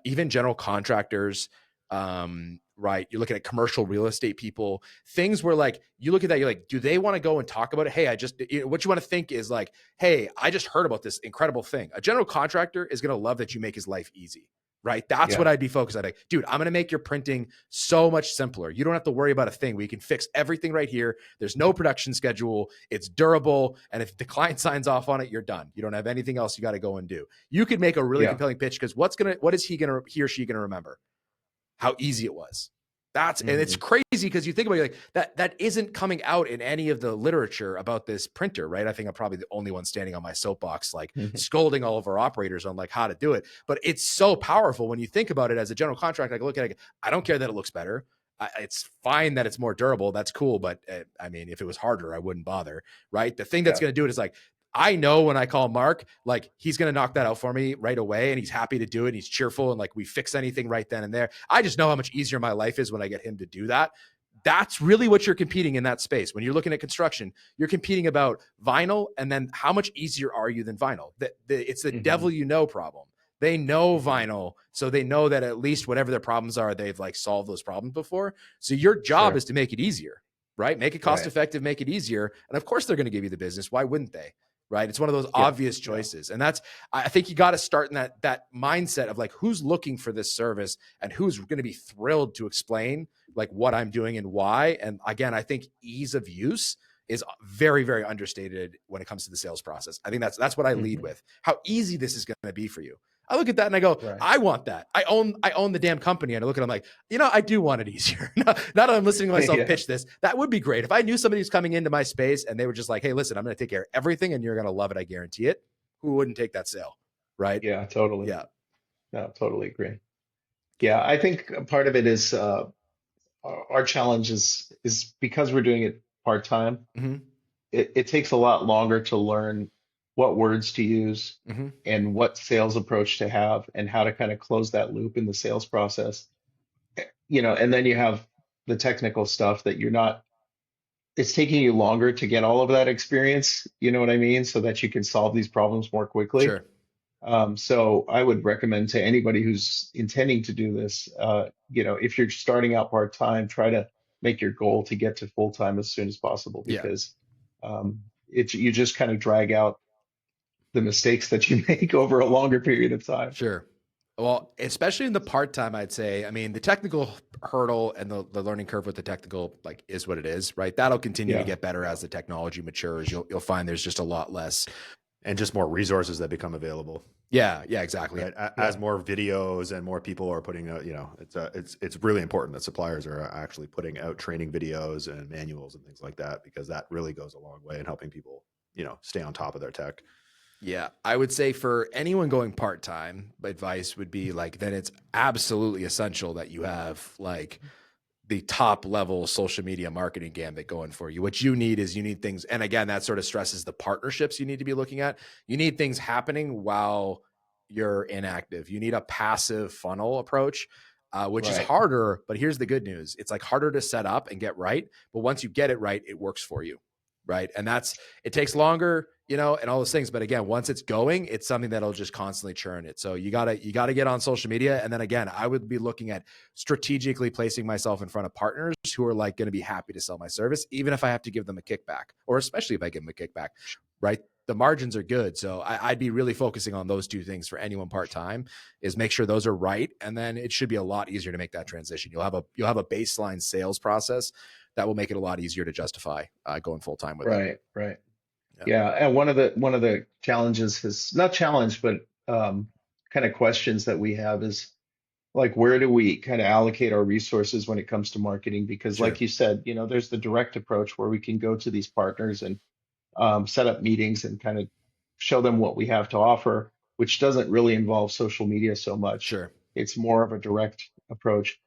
even general contractors, right? You're looking at commercial real estate people, things where like, you look at that, you're like, do they want to go and talk about it? Hey, what you want to think is like, hey, I just heard about this incredible thing. A general contractor is going to love that you make his life easy. Right. That's what I'd be focused on. Like, dude, I'm going to make your printing so much simpler. You don't have to worry about a thing. We can fix everything right here. There's no production schedule. It's durable. And if the client signs off on it, you're done. You don't have anything else you got to go and do. You could make a really compelling pitch because what is he or she going to remember? How easy it was. And it's crazy because you think about it, like that isn't coming out in any of the literature about this printer, right? I think I'm probably the only one standing on my soapbox, like scolding all of our operators on like how to do it. But it's so powerful when you think about it as a general contractor. I can look at it, I don't care that it looks better. It's fine that it's more durable. That's cool. But I mean, if it was harder, I wouldn't bother, right? The thing that's going to do it is like, I know when I call Mark, like he's going to knock that out for me right away. And he's happy to do it. And he's cheerful. And like we fix anything right then and there. I just know how much easier my life is when I get him to do that. That's really what you're competing in that space. When you're looking at construction, you're competing about vinyl. And then how much easier are you than vinyl? It's the devil you know problem. They know vinyl. So they know that at least whatever their problems are, they've like solved those problems before. So your job is to make it easier, right? Make it cost effective, make it easier. And of course they're going to give you the business. Why wouldn't they? Right. It's one of those obvious choices. And I think you got to start in that mindset of like, who's looking for this service and who's going to be thrilled to explain like what I'm doing and why. And again, I think ease of use is very, very understated when it comes to the sales process. I think that's what I lead with, how easy this is going to be for you. I look at that and I go, I want that. I own the damn company. And I look at it, I'm like, I do want it easier. Not that I'm listening to myself pitch this. That would be great. If I knew somebody who's coming into my space and they were just like, hey, listen, I'm going to take care of everything and you're going to love it. I guarantee it. Who wouldn't take that sale? Right. Yeah, totally. Yeah. No, totally agree. Yeah. I think part of it is our challenge is because we're doing it part-time. It takes a lot longer to learn what words to use and what sales approach to have and how to kind of close that loop in the sales process. And then you have the technical stuff that it's taking you longer to get all of that experience, you know what I mean? So that you can solve these problems more quickly. Sure. So I would recommend to anybody who's intending to do this, if you're starting out part-time, try to make your goal to get to full-time as soon as possible because you just kind of drag out the mistakes that you make over a longer period of time. Sure. Well, especially in the part-time, I'd say, I mean, the technical hurdle and the learning curve with the technical, like, is what it is, right? That'll continue to get better as the technology matures. You'll find there's just a lot less and just more resources that become available. Yeah, exactly. right? Yeah. As more videos and more people are putting out, it's really important that suppliers are actually putting out training videos and manuals and things like that, because that really goes a long way in helping people, stay on top of their tech. Yeah, I would say for anyone going part-time, advice would be like, then it's absolutely essential that you have like the top level social media marketing gambit going for you. What you need is, you need things. And again, that sort of stresses the partnerships you need to be looking at. You need things happening while you're inactive. You need a passive funnel approach, which is Right. harder, but here's the good news. It's like harder to set up and get right. But once you get it right, it works for you. Right. And it takes longer, and all those things. But again, once it's going, it's something that'll just constantly churn it. So you gotta get on social media. And then again, I would be looking at strategically placing myself in front of partners who are like going to be happy to sell my service, even if I have to give them a kickback, or especially if I give them a kickback, right? The margins are good. So I'd be really focusing on those two things for anyone part-time, is make sure those are right. And then it should be a lot easier to make that transition. You'll have a baseline sales process that will make it a lot easier to justify going full-time with it. Right. Right. Yeah. Yeah. And one of the challenges is not challenge, but kind of questions that we have is like, where do we kind of allocate our resources when it comes to marketing? Because Sure. like you said, there's the direct approach where we can go to these partners and set up meetings and kind of show them what we have to offer, which doesn't really involve social media so much. Sure. It's more of a direct approach.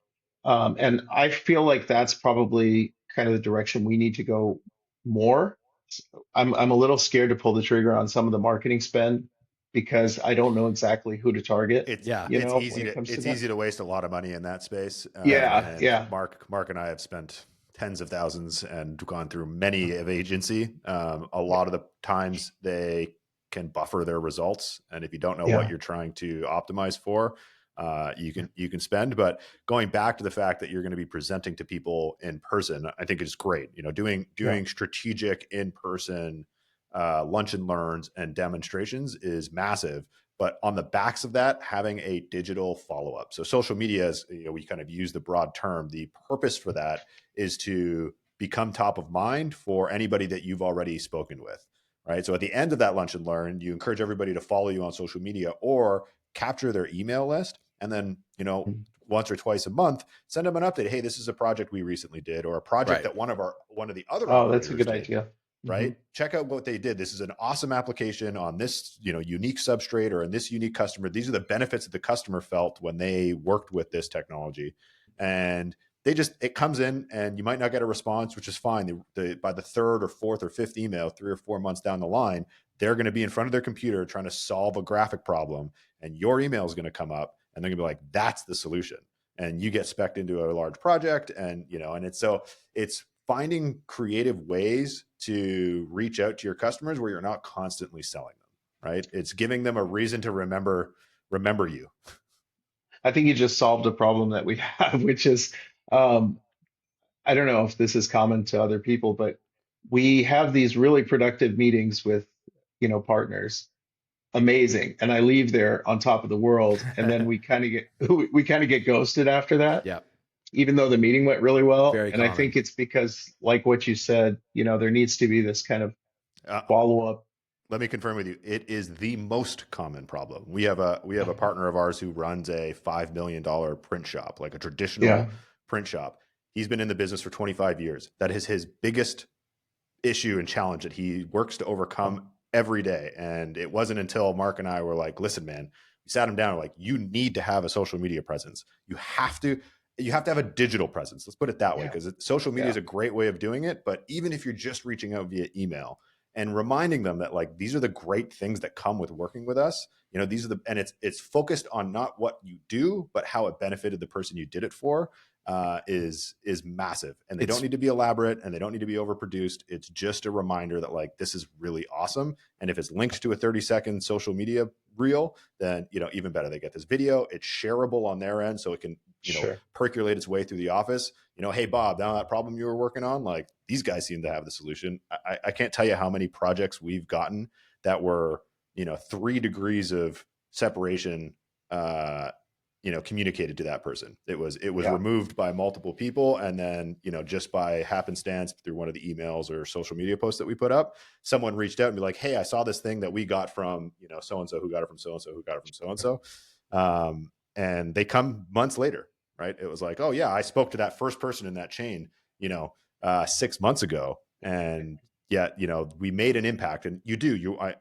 And I feel like that's probably kind of the direction we need to go more. I'm a little scared to pull the trigger on some of the marketing spend because I don't know exactly who to target, It's Yeah. it's when easy it to comes to it's that. easy to waste a lot of money in that space. Yeah, And yeah, Mark and I have spent tens of thousands and gone through many of agency. A lot of the times they can buffer their results, and if you don't know what yeah. you're trying to optimize for, you can spend. But going back to the fact that you're going to be presenting to people in person, I think is great. Doing Yeah. strategic in person lunch and learns and demonstrations is massive. But on the backs of that, having a digital follow-up. So social media is, we kind of use the broad term. The purpose for that is to become top of mind for anybody that you've already spoken with, right? So at the end of that lunch and learn, you encourage everybody to follow you on social media or capture their email list. And then, once or twice a month, send them an update. Hey, this is a project we recently did, or a project Right. that one of the other Oh, that's a operators good did, idea. Hmm. right? Check out what they did. This is an awesome application on this, unique substrate or in this unique customer. These are the benefits that the customer felt when they worked with this technology. And it comes in and you might not get a response, which is fine. By the third or fourth or fifth email, 3 or 4 months down the line, they're going to be in front of their computer trying to solve a graphic problem, and your email is going to come up and they're going to be like, that's the solution. And you get spec'd into a large project, and, it's finding creative ways to reach out to your customers where you're not constantly selling them, right? It's giving them a reason to remember you. I think you just solved a problem that we have, which is, um, I don't know if this is common to other people, but we have these really productive meetings with, partners. Amazing. And I leave there on top of the world. And then we kind of get we kind of get ghosted after that, Yeah. even though the meeting went really well. Very And I common. think it's because, like what you said, there needs to be this kind of Uh, follow up. Let me confirm with you, it is the most common problem. We have a partner of ours who runs a $5 million print shop, like a Yeah. traditional print shop. He's been in the business for 25 years. That is his biggest issue and challenge that he works to overcome every day. And it wasn't until Mark and I were like, listen, man, we sat him down, we're like, you need to have a social media presence. You have to have a digital presence. Let's put it that way, Yeah. because social media is Yeah. a great way of doing it. But even if you're just reaching out via email and reminding them that, like, these are the great things that come with working with us, these are and it's focused on not what you do, but how it benefited the person you did it for, is massive. And they don't It's need to be elaborate and they don't need to be overproduced. It's just a reminder that, like, this is really awesome. And if it's linked to a 30-second social media reel, then, even better. They get this video, it's shareable on their end, so it can, Sure. percolate its way through the office. Hey, Bob, now that problem you were working on, like, these guys seem to have the solution. I can't tell you how many projects we've gotten that were, 3 degrees of separation, communicated to that person. It was Yeah. removed by multiple people. And then, just by happenstance through one of the emails or social media posts that we put up, someone reached out and be like, hey, I saw this thing that we got from, so-and-so who got it from so-and-so who got it from so-and-so. And they come months later, right? It was like, oh yeah, I spoke to that first person in that chain, 6 months ago. And yet, we made an impact. And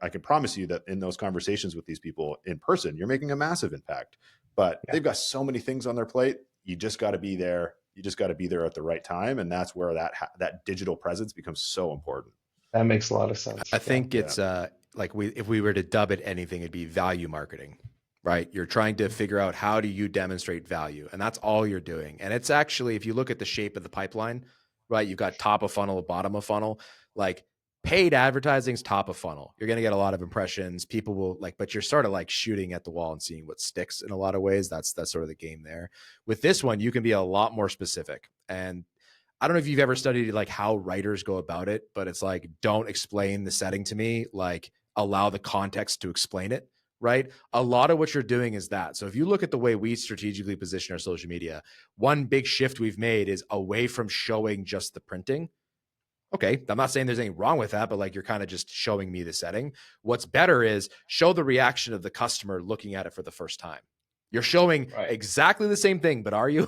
I can promise you that in those conversations with these people in person, you're making a massive impact. But they've got so many things on their plate. You just got to be there. You just got to be there at the right time. And that's where that digital presence becomes so important. That makes a lot of sense. I think it's like if we were to dub it anything, it'd be value marketing, right? You're trying to figure out how do you demonstrate value, and that's all you're doing. And it's actually, if you look at the shape of the pipeline, right, you've got top of funnel, bottom of funnel. Like paid advertising's top of funnel. You're going to get a lot of impressions. People will but you're sort of like shooting at the wall and seeing what sticks in a lot of ways. That's sort of the game there. With this one, you can be a lot more specific. And I don't know if you've ever studied like how writers go about it, but it's like, don't explain the setting to me, like allow the context to explain it, right? A lot of what you're doing is that. So if you look at the way we strategically position our social media, one big shift we've made is away from showing just the printing. Okay, I'm not saying there's anything wrong with that, but like you're kind of just showing me the setting. What's better is show the reaction of the customer looking at it for the first time. You're showing exactly the same thing, but are you?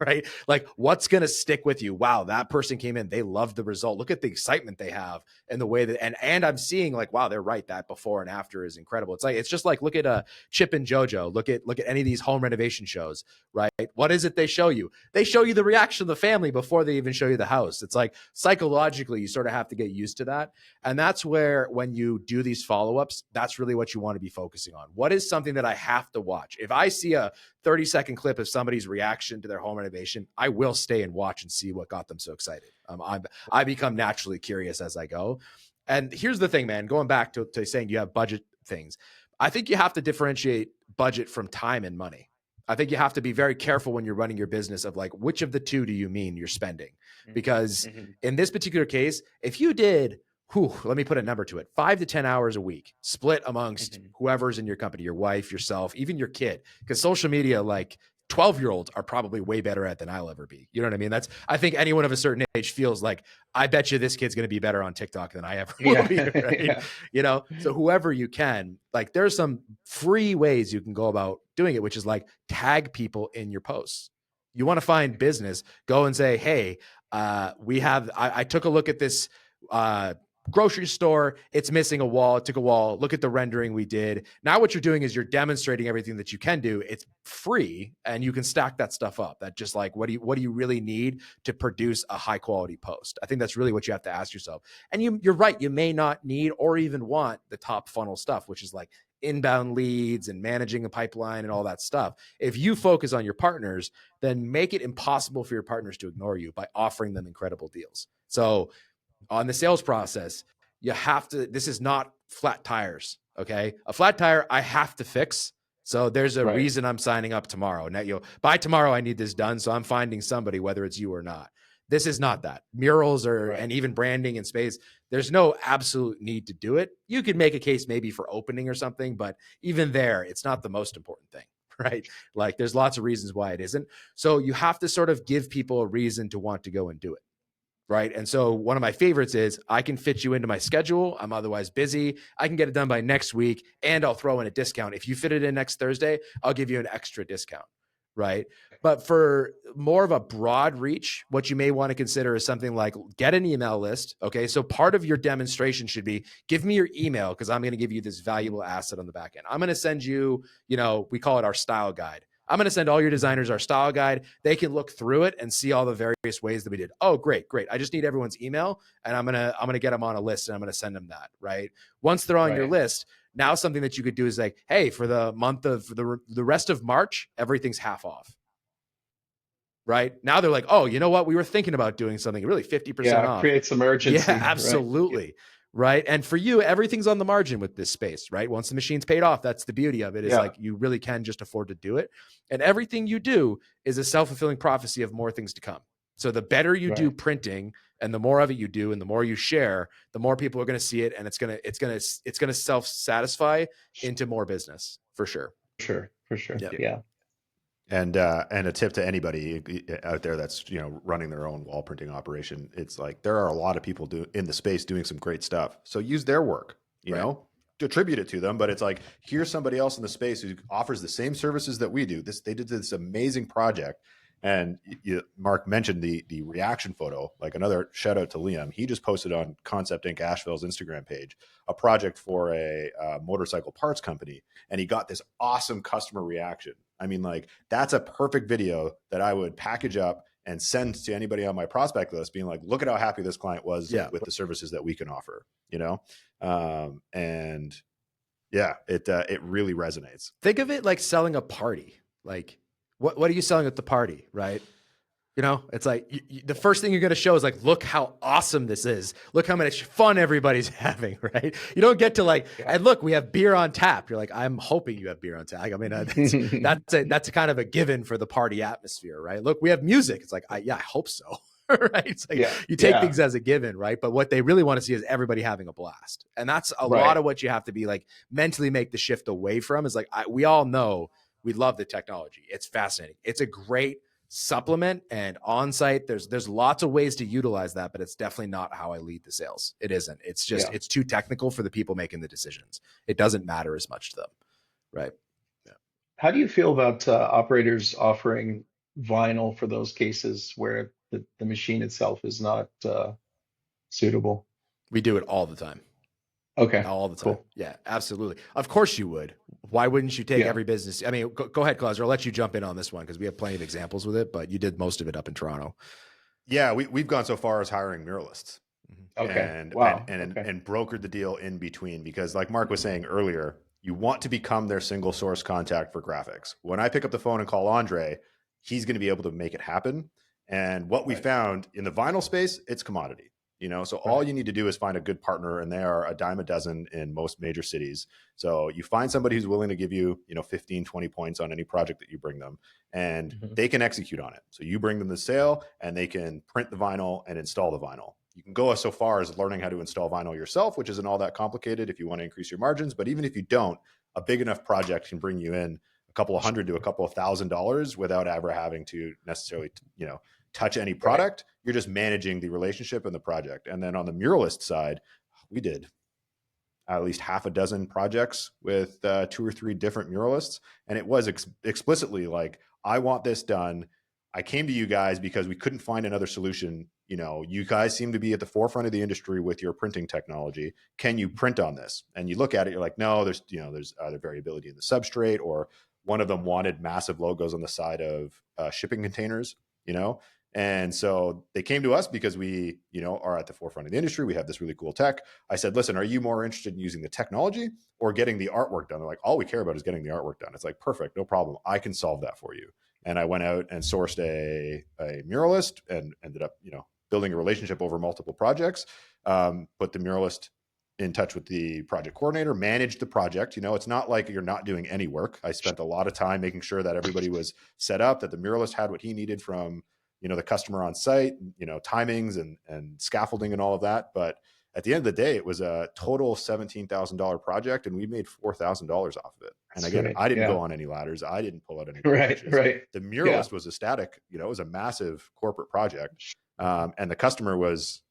Right? Like what's going to stick with you? Wow, that person came in. They loved the result. Look at the excitement they have and the way that, and I'm seeing like, wow, they're right. That before and after is incredible. It's just like, look at Chip and JoJo. Look at any of these home renovation shows, right? What is it they show you? They show you the reaction of the family before they even show you the house. It's like psychologically, you sort of have to get used to that. And that's where, when you do these follow-ups, that's really what you want to be focusing on. What is something that I have to watch? If I see a 30-second clip of somebody's reaction to their home renovation, I will stay and watch and see what got them so excited. I become naturally curious as I go. And here's the thing, man, going back to saying you have budget things. I think you have to differentiate budget from time and money. I think you have to be very careful when you're running your business of like, which of the two do you mean you're spending? Because in this particular case, if you did, let me put a number to it, 5 to 10 hours a week split amongst whoever's in your company, your wife, yourself, even your kid, because social media, like 12-year-olds are probably way better at than I'll ever be. You know what I mean? I think anyone of a certain age feels like, I bet you this kid's going to be better on TikTok than I ever will be, right? So whoever you can, like there's some free ways you can go about doing it, which is like tag people in your posts. You want to find business, go and say, hey, I took a look at this, grocery store, it's missing a wall. It took a wall. Look at the rendering we did. Now what you're doing is you're demonstrating everything that you can do. It's free and you can stack that stuff up. That just like, what do you really need to produce a high quality post? I think that's really what you have to ask yourself. And you're right. You may not need or even want the top funnel stuff, which is like inbound leads and managing a pipeline and all that stuff. If you focus on your partners, then make it impossible for your partners to ignore you by offering them incredible deals. So on the sales process, you have to, this is not flat tires. Okay. A flat tire, I have to fix. So there's a reason I'm signing up tomorrow. Now, by tomorrow, I need this done. So I'm finding somebody, whether it's you or not. This is not that. Murals and even branding and space, there's no absolute need to do it. You could make a case maybe for opening or something, but even there, it's not the most important thing, right? Like there's lots of reasons why it isn't. So you have to sort of give people a reason to want to go and do it. Right. And so one of my favorites is I can fit you into my schedule. I'm otherwise busy. I can get it done by next week and I'll throw in a discount. If you fit it in next Thursday, I'll give you an extra discount. Right. But for more of a broad reach, what you may want to consider is something like get an email list. Okay. So part of your demonstration should be give me your email because I'm going to give you this valuable asset on the back end. I'm going to send you, we call it our style guide. I'm going to send all your designers our style guide. They can look through it and see all the various ways that we did. Oh, great. I just need everyone's email and I'm going to get them on a list and I'm going to send them that, right? Once they're on your list, now something that you could do is like, hey, for the month of the rest of March, everything's half off. Right now they're like, oh, you know what? We were thinking about doing something really 50% off. Create some urgency. Yeah, absolutely. Right. And for you, everything's on the margin with this space, right? Once the machine's paid off, that's the beauty of it is like you really can just afford to do it. And everything you do is a self-fulfilling prophecy of more things to come. So the better you do printing and the more of it you do and the more you share, the more people are going to see it and it's going to self-satisfy into more business for sure. For sure. Yep. Yeah. And a tip to anybody out there that's running their own wall printing operation, it's like there are a lot of people in the space doing some great stuff. So use their work, Right. attribute it to them. But it's like here's somebody else in the space who offers the same services that we do. They did this amazing project, and Mark mentioned the reaction photo. Like another shout out to Liam, he just posted on Concept Inc. Asheville's Instagram page a project for a motorcycle parts company, and he got this awesome customer reaction. I mean, like that's a perfect video that I would package up and send to anybody on my prospect list being like, look at how happy this client was with the services that we can offer, and yeah, it really resonates. Think of it like selling a party. Like what are you selling at the party? Right. It's like the first thing you're going to show is like, look how awesome this is. Look how much fun everybody's having, right? You don't get to like, and look, we have beer on tap. You're like, I'm hoping you have beer on tap. I mean, that's a kind of a given for the party atmosphere, right? Look, we have music. It's like, I hope so, right? It's like you take things as a given, right? But what they really want to see is everybody having a blast. And that's a lot of what you have to be like mentally make the shift away from is like, we all know we love the technology. It's fascinating. It's a great supplement and on-site. There's lots of ways to utilize that, but it's definitely not how I lead the sales. It isn't. It's just, it's too technical for the people making the decisions. It doesn't matter as much to them. Right. Yeah. How do you feel about operators offering vinyl for those cases where the machine itself is not suitable? We do it all the time. Okay. All the time. Cool. Yeah, absolutely. Of course you would. Why wouldn't you take every business? I mean, go ahead, Claus, or I'll let you jump in on this one because we have plenty of examples with it, but you did most of it up in Toronto. Yeah, we've gone so far as hiring muralists. Okay. And, wow. and brokered the deal in between because like Mark was saying earlier, you want to become their single source contact for graphics. When I pick up the phone and call Andreh, he's going to be able to make it happen. And what we found in the vinyl space, it's commodity. So all you need to do is find a good partner, and they are a dime a dozen in most major cities. So you find somebody who's willing to give you, 15, 20 points on any project that you bring them, and they can execute on it. So you bring them the sale and they can print the vinyl and install the vinyl. You can go so far as learning how to install vinyl yourself, which isn't all that complicated if you want to increase your margins. But even if you don't, a big enough project can bring you in a couple of $100 to a couple of $1,000 without ever having to necessarily, touch any product. You're just managing the relationship and the project. And then on the muralist side, we did at least half a dozen projects with 2 or 3 different muralists. And it was explicitly like, I want this done. I came to you guys because we couldn't find another solution. You guys seem to be at the forefront of the industry with your printing technology. Can you print on this? And you look at it, you're like, no, there's either variability in the substrate, or one of them wanted massive logos on the side of shipping containers, And so they came to us because we, are at the forefront of the industry. We have this really cool tech. I said, listen, are you more interested in using the technology or getting the artwork done? They're like, all we care about is getting the artwork done. It's like, perfect, no problem. I can solve that for you. And I went out and sourced a muralist and ended up, building a relationship over multiple projects. Put the muralist in touch with the project coordinator, managed the project. It's not like you're not doing any work. I spent a lot of time making sure that everybody was set up, that the muralist had what he needed from the customer on site, timings and scaffolding and all of that. But at the end of the day, it was a total $17,000 project, and we made $4,000 off of it. And again, I didn't go on any ladders. I didn't pull out any branches. Right. The muralist was a static, it was a massive corporate project. And the customer was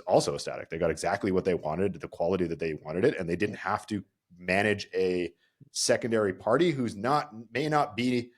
also ecstatic. They got exactly what they wanted, the quality that they wanted it, and they didn't have to manage a secondary party who's may not be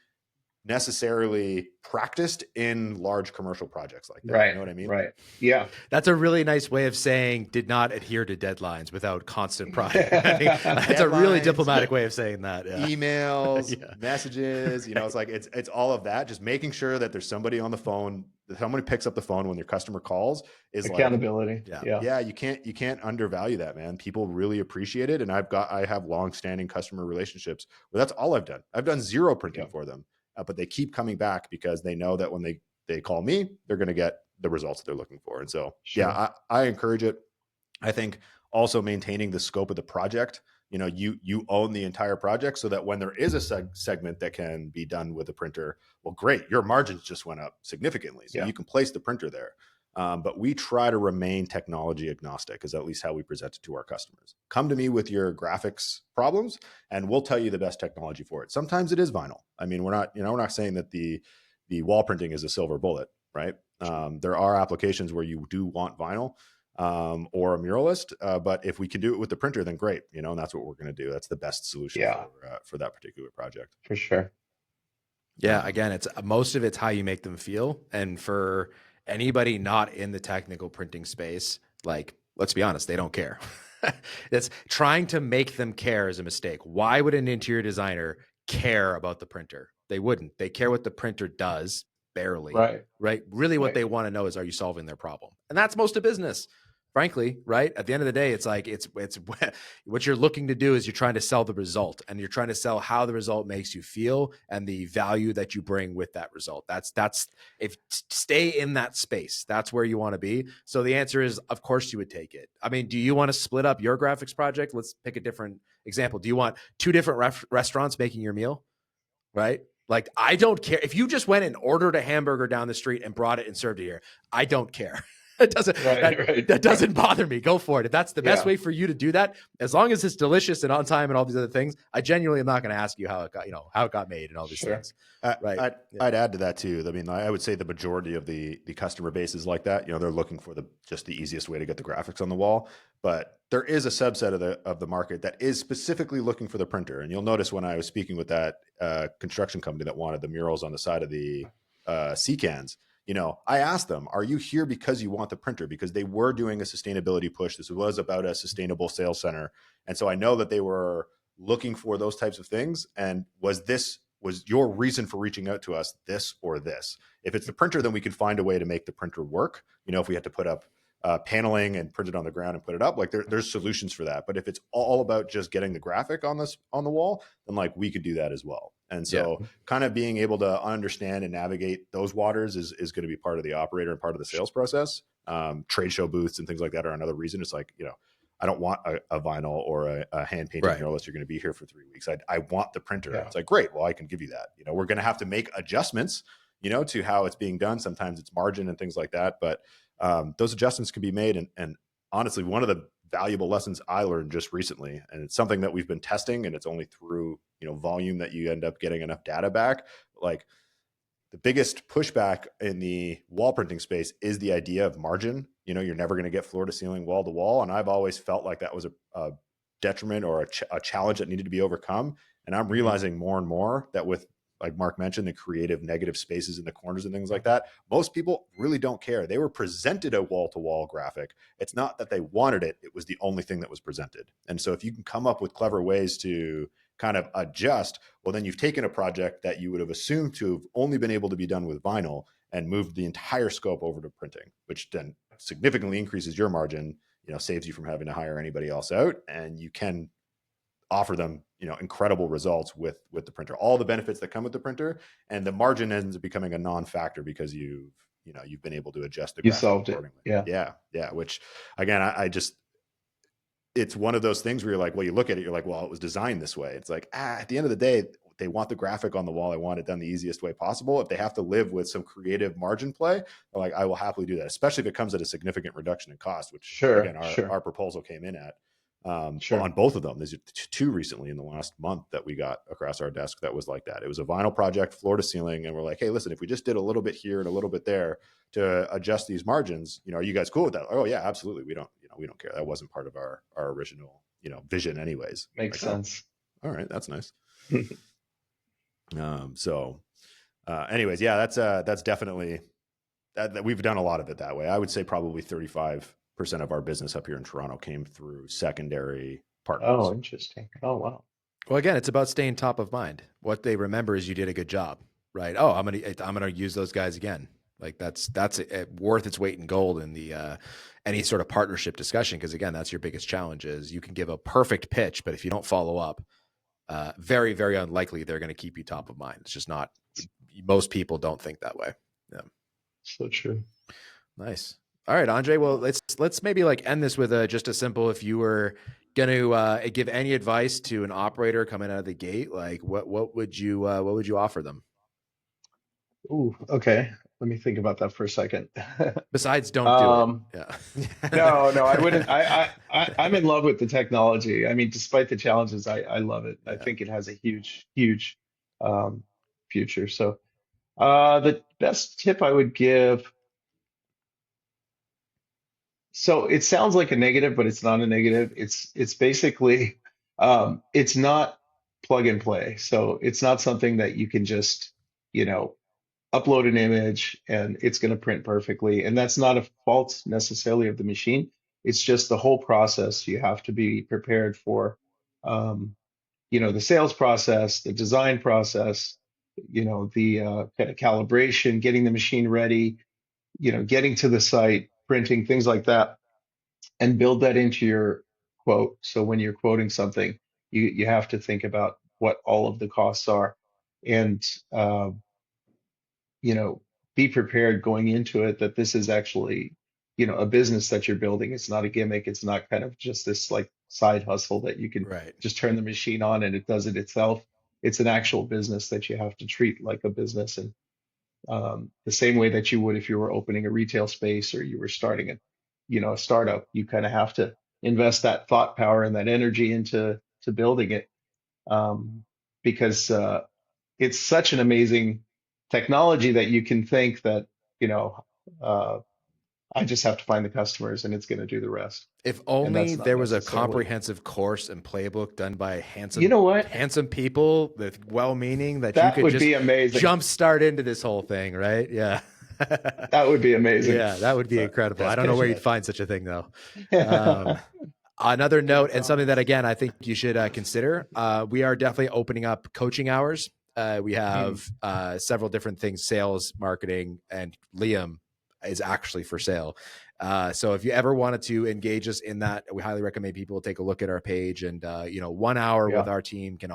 necessarily practiced in large commercial projects like that. Right. You know what I mean? Right. Yeah. That's a really nice way of saying did not adhere to deadlines without constant project. That's a really diplomatic way of saying that. Yeah. Emails, messages, it's like, it's all of that. Just making sure that there's somebody on the phone, that somebody picks up the phone when your customer calls is accountability. Like, you can't undervalue that, man. People really appreciate it. And I have long-standing customer relationships where that's all I've done. I've done zero printing for them. But they keep coming back because they know that when they call me, they're going to get the results that they're looking for. And so, I encourage it. I think also maintaining the scope of the project, you own the entire project so that when there is a segment that can be done with a printer, well, great, your margins just went up significantly. So you can place the printer there. But we try to remain technology agnostic, is at least how we present it to our customers. Come to me with your graphics problems, and we'll tell you the best technology for it. Sometimes it is vinyl. I mean, we're not saying that the wall printing is a silver bullet, right? There are applications where you do want vinyl or a muralist, but if we can do it with the printer, then great, and that's what we're going to do. That's the best solution Yeah, for that particular project. for sure. Yeah, again, it's most of it's how you make them feel. And for anybody not in the technical printing space, like, let's be honest, they don't care. That's trying to make them care is a mistake. Why would an interior designer care about the printer? They wouldn't. They care what the printer does, barely, Right. right? Really, what Right. they want to know is, are you solving their problem? And that's most of business, frankly, right? At the end of the day, it's like it's what you're looking to do is you're trying to sell the result, and you're trying to sell how the result makes you feel and the value that you bring with that result. That's if stay in that space, that's where you want to be. So the answer is, of course you would take it. I mean, do you want to split up your graphics project? Let's pick a different example. Do you want two different restaurants making your meal? Right? Like, I don't care if you just went and ordered a hamburger down the street and brought it and served it here. I don't care. It doesn't, Right. that doesn't bother me. Go for it. If that's the best Yeah. way for you to do that, as long as it's delicious and on time and all these other things, I genuinely am not going to ask you how it got made and all these Sure. things. Right. I'd add to that too. I mean, I would say the majority of the customer base is like that. They're looking for just the easiest way to get the graphics on the wall. But there is a subset of the market that is specifically looking for the printer. And you'll notice when I was speaking with that construction company that wanted the murals on the side of the sea cans, I asked them, are you here because you want the printer? Because they were doing a sustainability push. This was about a sustainable sales center. And so I know that they were looking for those types of things. And was your reason for reaching out to us this or this? If it's the printer, then we can find a way to make the printer work. If we had to put up paneling and print it on the ground and put it up, like there's solutions for that. But if it's all about just getting the graphic on the wall, then like we could do that as well. And so kind of being able to understand and navigate those waters is going to be part of the operator and part of the sales process. Trade show booths and things like that are another reason. It's like, I don't want a vinyl or a hand painted mural that you're going to be here for 3 weeks. I want the printer. Yeah. It's like, great. Well, I can give you that. We're going to have to make adjustments, to how it's being done. Sometimes it's margin and things like that, but those adjustments can be made. And honestly, one of the valuable lessons I learned just recently, and it's something that we've been testing, and it's only through, volume that you end up getting enough data back. Like, the biggest pushback in the wall printing space is the idea of margin. You're never going to get floor to ceiling, wall to wall. And I've always felt like that was a detriment or a challenge that needed to be overcome. And I'm realizing more and more that with, like Mark mentioned, the creative negative spaces in the corners and things like that, most people really don't care. They were presented a wall to wall graphic. It's not that they wanted it. It was the only thing that was presented. And so if you can come up with clever ways to kind of adjust, well, then you've taken a project that you would have assumed to have only been able to be done with vinyl and moved the entire scope over to printing, which then significantly increases your margin, saves you from having to hire anybody else out. And you can offer them, incredible results with the printer, all the benefits that come with the printer, and the margin ends up becoming a non-factor because you've been able to adjust the You graphic solved accordingly. it. Yeah. Which again, I just, it's one of those things where you're like, well, you look at it, you're like, well, it was designed this way. It's like, at the end of the day, they want the graphic on the wall. I want it done the easiest way possible. If they have to live with some creative margin play, they're like, I will happily do that, especially if it comes at a significant reduction in cost, which again, our proposal came in at. On both of them. There's two recently in the last month that we got across our desk that was like that. It was a vinyl project, floor to ceiling, and we're like, hey, listen, if we just did a little bit here and a little bit there to adjust these margins, are you guys cool with that? Oh yeah, absolutely. We don't care. That wasn't part of our original vision anyways. Makes sense. Oh, all right, that's nice. Anyways, yeah, that's definitely that we've done a lot of it that way. I would say probably 35% of our business up here in Toronto came through secondary partners. Oh, interesting. Oh, wow. Well, again, it's about staying top of mind. What they remember is you did a good job, right? Oh, I'm gonna use those guys again. Like that's worth its weight in gold in the any sort of partnership discussion, because again, that's your biggest challenge is you can give a perfect pitch, but if you don't follow up, very, very unlikely they're going to keep you top of mind. It's just not. Most people don't think that way. Yeah. So true. Nice. All right, Andreh. Well, let's maybe like end this with just a simple. If you were going to give any advice to an operator coming out of the gate, like what would you offer them? Ooh, okay. Let me think about that for a second. Besides, don't do it. Um, Yeah. no, I wouldn't. I'm in love with the technology. I mean, despite the challenges, I love it. I Yeah. think it has a huge um, future. So, the best tip I would give. So it sounds like a negative, but it's not a negative. It's basically it's not plug and play. So it's not something that you can just, you know, upload an image and it's going to print perfectly. And that's not a fault necessarily of the machine. It's just the whole process. You have to be prepared for, um, the sales process, the design process, the kind of calibration, getting the machine ready, getting to the site, printing, things like that, and build that into your quote. So when you're quoting something, you have to think about what all of the costs are, and uh, you know, be prepared going into it that this is actually, a business that you're building. It's not a gimmick. It's not kind of just this like side hustle that you can Right. just turn the machine on and it does it itself. It's an actual business that you have to treat like a business, and the same way that you would if you were opening a retail space or you were starting a startup. You kind of have to invest that thought power and that energy into building it, um, because it's such an amazing technology that you can think that, you know, uh, I just have to find the customers and it's going to do the rest. If And only that's not there was a necessarily, comprehensive course and playbook done by you know what? handsome people with well-meaning that you That could would just be amazing. jump start into this whole thing, right? Yeah. That would be amazing. Yeah, that would be incredible. I Best don't know pitch where you'd yet. find such a thing though. Um, Another note, and something that again I think you should consider. We are definitely opening up coaching hours. We Mm, have several different things: sales, marketing, and Liam is actually for sale. So if you ever wanted to engage us in that, we highly recommend people take a look at our page. And 1 hour with yeah. our team can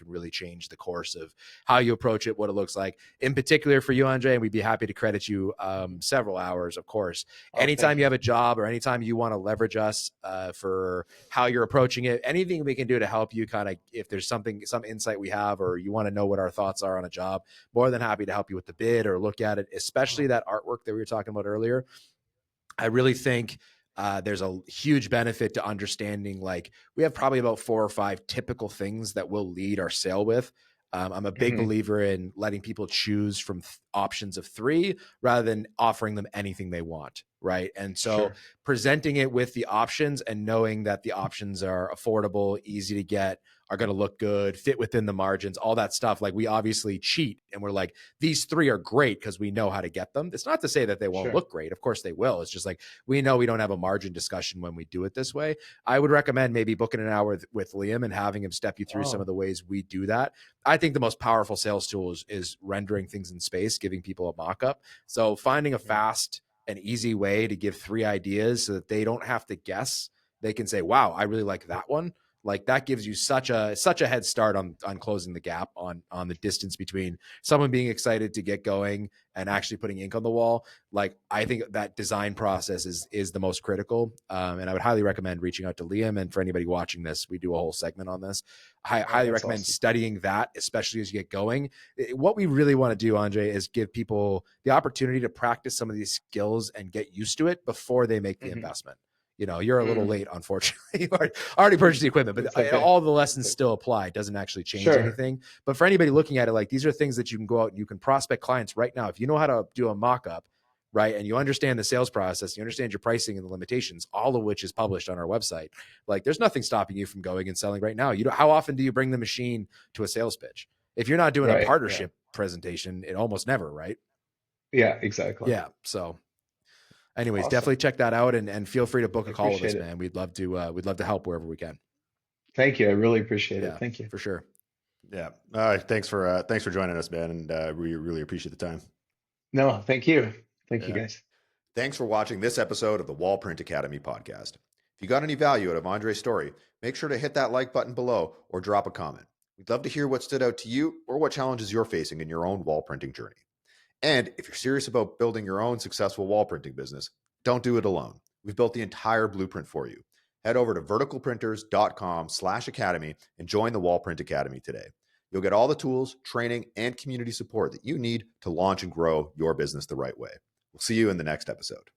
really change the course of how you approach it, what it looks like. In particular for you, Andre, and we'd be happy to credit you several hours, of course. Oh, Anytime thank you you. have a job or anytime you want to leverage us for how you're approaching it, anything we can do to help you kind of, if there's some insight we have, or you want to know what our thoughts are on a job, more than happy to help you with the bid or look at it, especially Oh, that artwork that we were talking about earlier. I really think there's a huge benefit to understanding, like, we have probably about 4 or 5 typical things that we'll lead our sale with. I'm a big mhm. believer in letting people choose from options of 3 rather than offering them anything they want. Right. And so Sure. presenting it with the options and knowing that the options are affordable, easy to get, are going to look good, fit within the margins, all that stuff. Like, we obviously cheat and we're like, these 3 are great because we know how to get them. It's not to say that they won't Sure. look great. Of course they will. It's just like, we know we don't have a margin discussion when we do it this way. I would recommend maybe booking an hour with Liam and having him step you through some of Oh, the ways we do that. I think the most powerful sales tool is rendering things in space, giving people a mock-up. So finding a mm, fast and easy way to give 3 ideas so that they don't have to guess. They can say, wow, I really like that one. Like, that gives you such a head start on closing the gap on the distance between someone being excited to get going and actually putting ink on the wall. Like, I think that design process is the most critical. And I would highly recommend reaching out to Liam. And for anybody watching this, we do a whole segment on this. I oh, highly that's recommend awesome. studying that, especially as you get going. What we really want to do, Andre, is give people the opportunity to practice some of these skills and get used to it before they make the Hmm. investment. You're a little Mm, late, unfortunately. You already purchased the equipment, it's but okay. all the It's lessons okay. still apply. It doesn't actually change Sure. anything. But for anybody looking at it, like, these are things that you can go out and you can prospect clients right now. If you know how to do a mock-up, right, and you understand the sales process, you understand your pricing and the limitations, all of which is published on our website. Like, there's nothing stopping you from going and selling right now. How often do you bring the machine to a sales pitch? If you're not doing a Right. Yeah. partnership presentation, it almost never, right? Yeah, exactly. Yeah. So anyways, definitely Awesome. check that out, and feel free to book I a call with appreciate us, it. man. We'd love to help wherever we can. Thank you. I really appreciate it. Yeah, Thank you. for sure. Yeah. Thanks for joining us, man, and we really appreciate the time. No, thank you. Thank you, Yeah. guys. Thanks for watching this episode of the Wallprint Academy podcast. If you got any value out of Andre's story, make sure to hit that like button below or drop a comment. We'd love to hear what stood out to you or what challenges you're facing in your own wall printing journey. And if you're serious about building your own successful wall printing business, don't do it alone. We've built the entire blueprint for you. Head over to verticalprinters.com/academy and join the Wallprint Academy today. You'll get all the tools, training, and community support that you need to launch and grow your business the right way. We'll see you in the next episode.